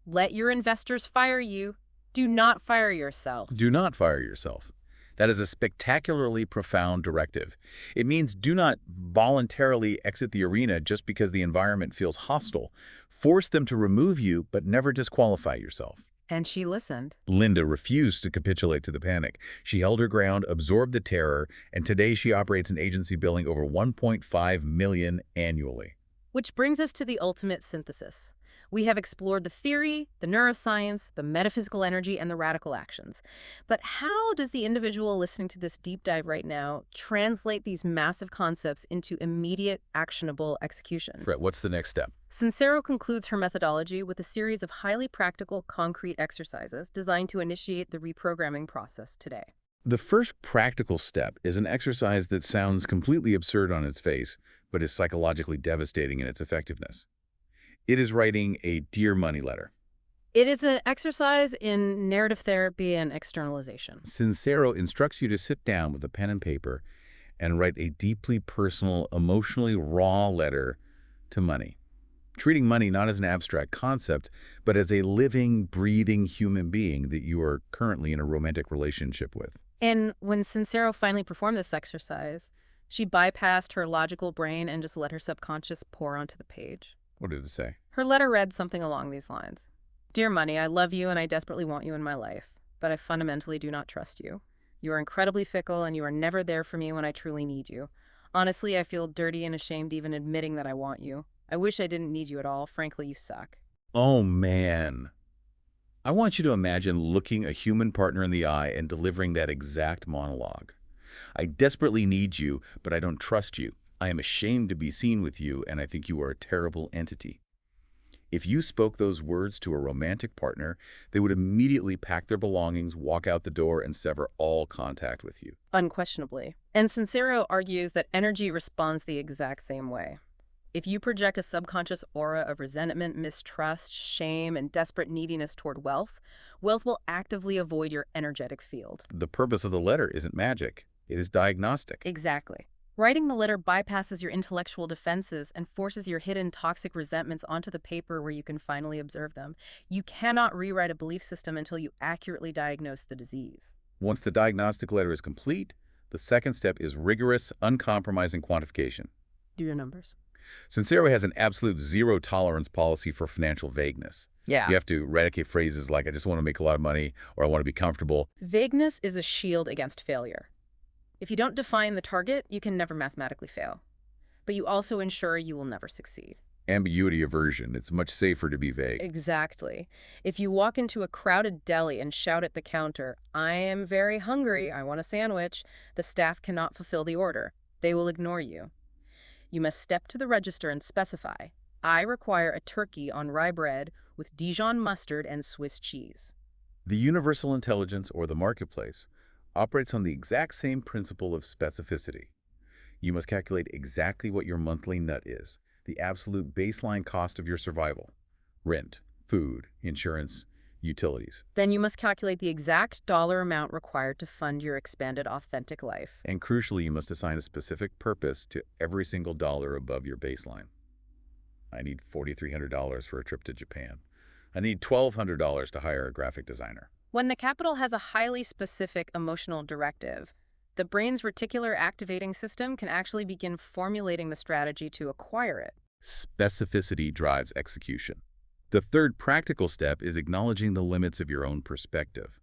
Let your investors fire you. Do not fire yourself. Do not fire yourself. That is a spectacularly profound directive. It means do not voluntarily exit the arena just because the environment feels hostile. Force them to remove you, but never disqualify yourself. And she listened. Linda refused to capitulate to the panic. She held her ground, absorbed the terror, and today she operates an agency billing over $1.5 million annually. Which brings us to the ultimate synthesis. We have explored the theory, the neuroscience, the metaphysical energy, and the radical actions. But how does the individual listening to this deep dive right now translate these massive concepts into immediate, actionable execution? Right, what's the next step? Sincero concludes her methodology with a series of highly practical, concrete exercises designed to initiate the reprogramming process today. The first practical step is an exercise that sounds completely absurd on its face, but is psychologically devastating in its effectiveness. It is writing a Dear Money letter. It is an exercise in narrative therapy and externalization. Sincero instructs you to sit down with a pen and paper and write a deeply personal, emotionally raw letter to money, treating money not as an abstract concept, but as a living, breathing human being that you are currently in a romantic relationship with. And when Sincero finally performed this exercise, she bypassed her logical brain and just let her subconscious pour onto the page. What did it say? Her letter read something along these lines. Dear Money, I love you and I desperately want you in my life, but I fundamentally do not trust you. You are incredibly fickle and you are never there for me when I truly need you. Honestly, I feel dirty and ashamed even admitting that I want you. I wish I didn't need you at all. Frankly, you suck. Oh, man. I want you to imagine looking a human partner in the eye and delivering that exact monologue. I desperately need you, but I don't trust you. I am ashamed to be seen with you, and I think you are a terrible entity. If you spoke those words to a romantic partner, they would immediately pack their belongings, walk out the door, and sever all contact with you. Unquestionably. And Sincero argues that energy responds the exact same way. If you project a subconscious aura of resentment, mistrust, shame, and desperate neediness toward wealth, wealth will actively avoid your energetic field. The purpose of the letter isn't magic. It is diagnostic. Exactly. Writing the letter bypasses your intellectual defenses and forces your hidden toxic resentments onto the paper where you can finally observe them. You cannot rewrite a belief system until you accurately diagnose the disease. Once the diagnostic letter is complete, the second step is rigorous, uncompromising quantification. Do your numbers. Sincero has an absolute zero-tolerance policy for financial vagueness. Yeah. You have to eradicate phrases like, I just want to make a lot of money, or I want to be comfortable. Vagueness is a shield against failure. If you don't define the target, you can never mathematically fail. But you also ensure you will never succeed. Ambiguity aversion. It's much safer to be vague. Exactly. If you walk into a crowded deli and shout at the counter, "I am very hungry, I want a sandwich," the staff cannot fulfill the order. They will ignore you. You must step to the register and specify, "I require a turkey on rye bread with Dijon mustard and Swiss cheese." The universal intelligence, or the marketplace, operates on the exact same principle of specificity. You must calculate exactly what your monthly nut is, the absolute baseline cost of your survival: rent, food, insurance, utilities. Then you must calculate the exact dollar amount required to fund your expanded authentic life. And crucially, you must assign a specific purpose to every single dollar above your baseline. I need $4,300 for a trip to Japan. I need $1,200 to hire a graphic designer. When the capital has a highly specific emotional directive, the brain's reticular activating system can actually begin formulating the strategy to acquire it. Specificity drives execution. The third practical step is acknowledging the limits of your own perspective.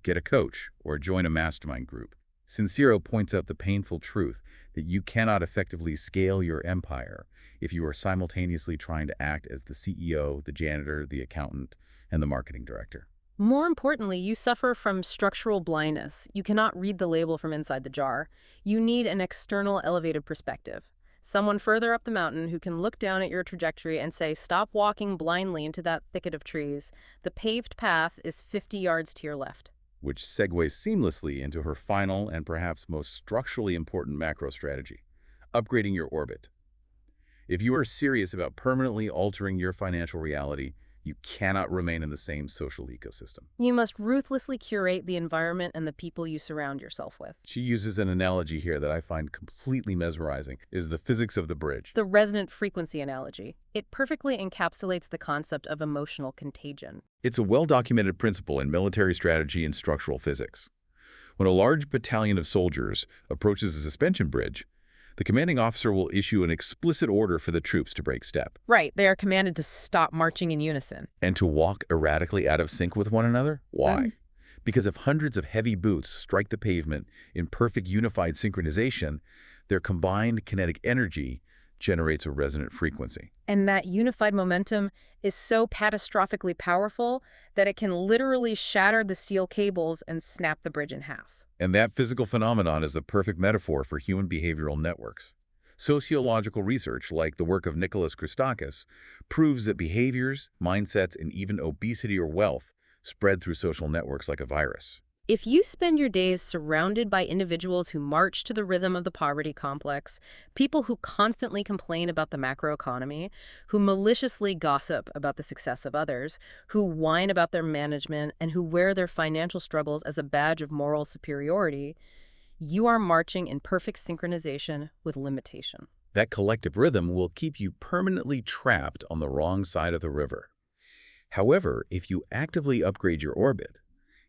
Get a coach or join a mastermind group. Sincero points out the painful truth that you cannot effectively scale your empire if you are simultaneously trying to act as the CEO, the janitor, the accountant, and the marketing director. More importantly, you suffer from structural blindness. You cannot read the label from inside the jar. You need an external elevated perspective. Someone further up the mountain who can look down at your trajectory and say, "Stop walking blindly into that thicket of trees. The paved path is 50 yards to your left." Which segues seamlessly into her final and perhaps most structurally important macro strategy: upgrading your orbit. If you are serious about permanently altering your financial reality, you cannot remain in the same social ecosystem. You must ruthlessly curate the environment and the people you surround yourself with. She uses an analogy here that I find completely mesmerizing, is the physics of the bridge. The resonant frequency analogy. It perfectly encapsulates the concept of emotional contagion. It's a well-documented principle in military strategy and structural physics. When a large battalion of soldiers approaches a suspension bridge, the commanding officer will issue an explicit order for the troops to break step. Right, they are commanded to stop marching in unison. And to walk erratically out of sync with one another? Why? Because if hundreds of heavy boots strike the pavement in perfect unified synchronization, their combined kinetic energy generates a resonant frequency. And that unified momentum is so catastrophically powerful that it can literally shatter the steel cables and snap the bridge in half. And that physical phenomenon is the perfect metaphor for human behavioral networks. Sociological research, like the work of Nicholas Christakis, proves that behaviors, mindsets, and even obesity or wealth spread through social networks like a virus. If you spend your days surrounded by individuals who march to the rhythm of the poverty complex, people who constantly complain about the macroeconomy, who maliciously gossip about the success of others, who whine about their management, and who wear their financial struggles as a badge of moral superiority, you are marching in perfect synchronization with limitation. That collective rhythm will keep you permanently trapped on the wrong side of the river. However, if you actively upgrade your orbit,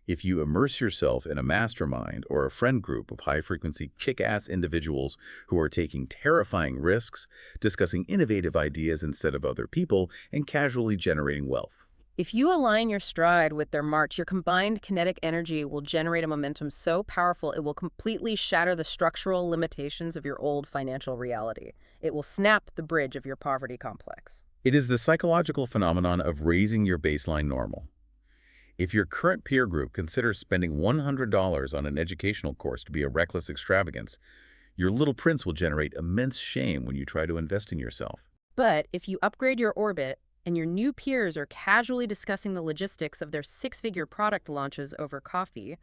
if you immerse yourself in a mastermind or a friend group of high-frequency, kick-ass individuals who are taking terrifying risks, discussing innovative ideas instead of other people, and casually generating wealth. If you align your stride with their march, your combined kinetic energy will generate a momentum so powerful it will completely shatter the structural limitations of your old financial reality. It will snap the bridge of your poverty complex. It is the psychological phenomenon of raising your baseline normal. If your current peer group considers spending $100 on an educational course to be a reckless extravagance, your little prince will generate immense shame when you try to invest in yourself. But if you upgrade your orbit and your new peers are casually discussing the logistics of their six-figure product launches over coffee,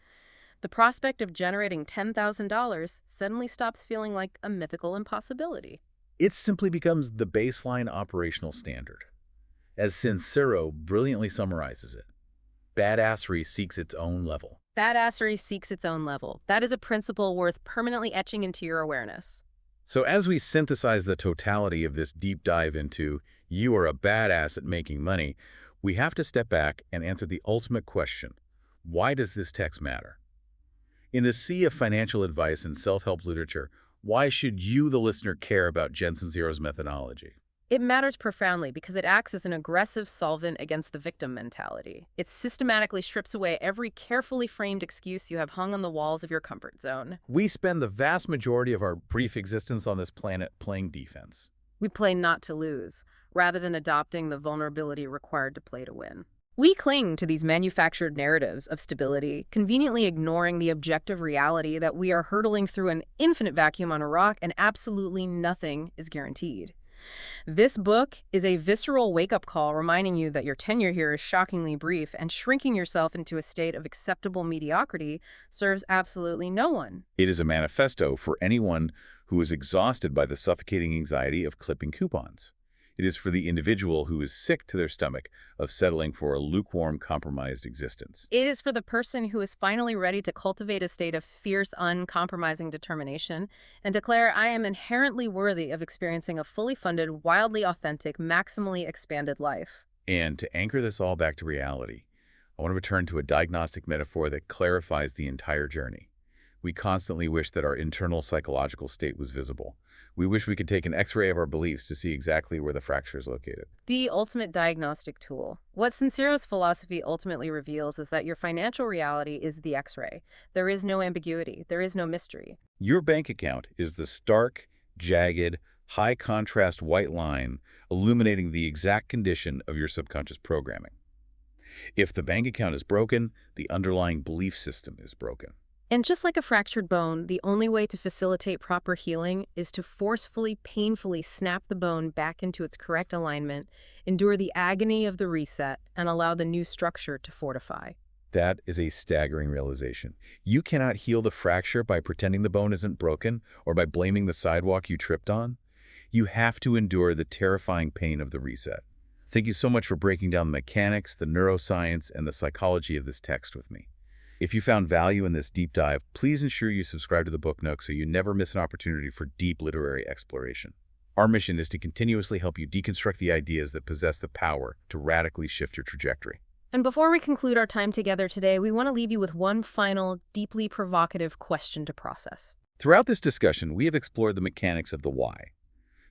the prospect of generating $10,000 suddenly stops feeling like a mythical impossibility. It simply becomes the baseline operational standard. As Sincero brilliantly summarizes it, badassery seeks its own level. Badassery seeks its own level. That is a principle worth permanently etching into your awareness. So as we synthesize the totality of this deep dive into "you are a badass at making money," we have to step back and answer the ultimate question: why does this text matter? In a sea of financial advice and self-help literature, why should you, the listener, care about Jen Sincero's methodology? It matters profoundly because it acts as an aggressive solvent against the victim mentality. It systematically strips away every carefully framed excuse you have hung on the walls of your comfort zone. We spend the vast majority of our brief existence on this planet playing defense. We play not to lose, rather than adopting the vulnerability required to play to win. We cling to these manufactured narratives of stability, conveniently ignoring the objective reality that we are hurtling through an infinite vacuum on a rock and absolutely nothing is guaranteed. This book is a visceral wake-up call reminding you that your tenure here is shockingly brief, and shrinking yourself into a state of acceptable mediocrity serves absolutely no one. It is a manifesto for anyone who is exhausted by the suffocating anxiety of clipping coupons. It is for the individual who is sick to their stomach of settling for a lukewarm, compromised existence. It is for the person who is finally ready to cultivate a state of fierce, uncompromising determination and declare, I am inherently worthy of experiencing a fully funded, wildly authentic, maximally expanded life. And to anchor this all back to reality, I want to return to a diagnostic metaphor that clarifies the entire journey. We constantly wish that our internal psychological state was visible. We wish we could take an X-ray of our beliefs to see exactly where the fracture is located. The ultimate diagnostic tool. What Sincero's philosophy ultimately reveals is that your financial reality is the X-ray. There is no ambiguity. There is no mystery. Your bank account is the stark, jagged, high-contrast white line illuminating the exact condition of your subconscious programming. If the bank account is broken, the underlying belief system is broken. And just like a fractured bone, the only way to facilitate proper healing is to forcefully, painfully snap the bone back into its correct alignment, endure the agony of the reset, and allow the new structure to fortify. That is a staggering realization. You cannot heal the fracture by pretending the bone isn't broken or by blaming the sidewalk you tripped on. You have to endure the terrifying pain of the reset. Thank you so much for breaking down the mechanics, the neuroscience, and the psychology of this text with me. If you found value in this deep dive, please ensure you subscribe to the Book Nook so you never miss an opportunity for deep literary exploration. Our mission is to continuously help you deconstruct the ideas that possess the power to radically shift your trajectory. And before we conclude our time together today, we want to leave you with one final, deeply provocative question to process. Throughout this discussion, we have explored the mechanics of the why.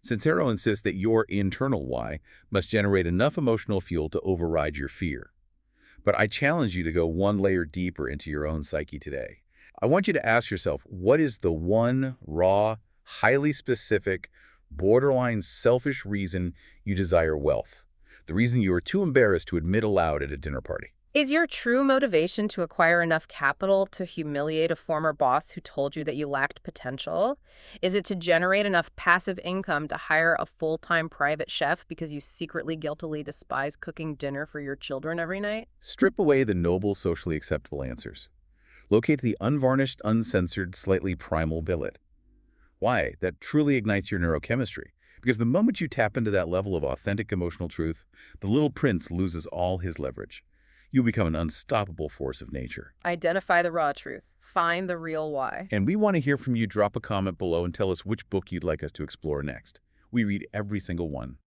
Sincero insists that your internal why must generate enough emotional fuel to override your fear. But I challenge you to go one layer deeper into your own psyche today. I want you to ask yourself, what is the one raw, highly specific, borderline selfish reason you desire wealth? The reason you are too embarrassed to admit aloud at a dinner party. Is your true motivation to acquire enough capital to humiliate a former boss who told you that you lacked potential? Is it to generate enough passive income to hire a full-time private chef because you secretly guiltily despise cooking dinner for your children every night? Strip away the noble, socially acceptable answers. Locate the unvarnished, uncensored, slightly primal billet. Why? That truly ignites your neurochemistry. Because the moment you tap into that level of authentic emotional truth, the little prince loses all his leverage. You become an unstoppable force of nature. Identify the raw truth. Find the real why. And we want to hear from you. Drop a comment below and tell us which book you'd like us to explore next. We read every single one.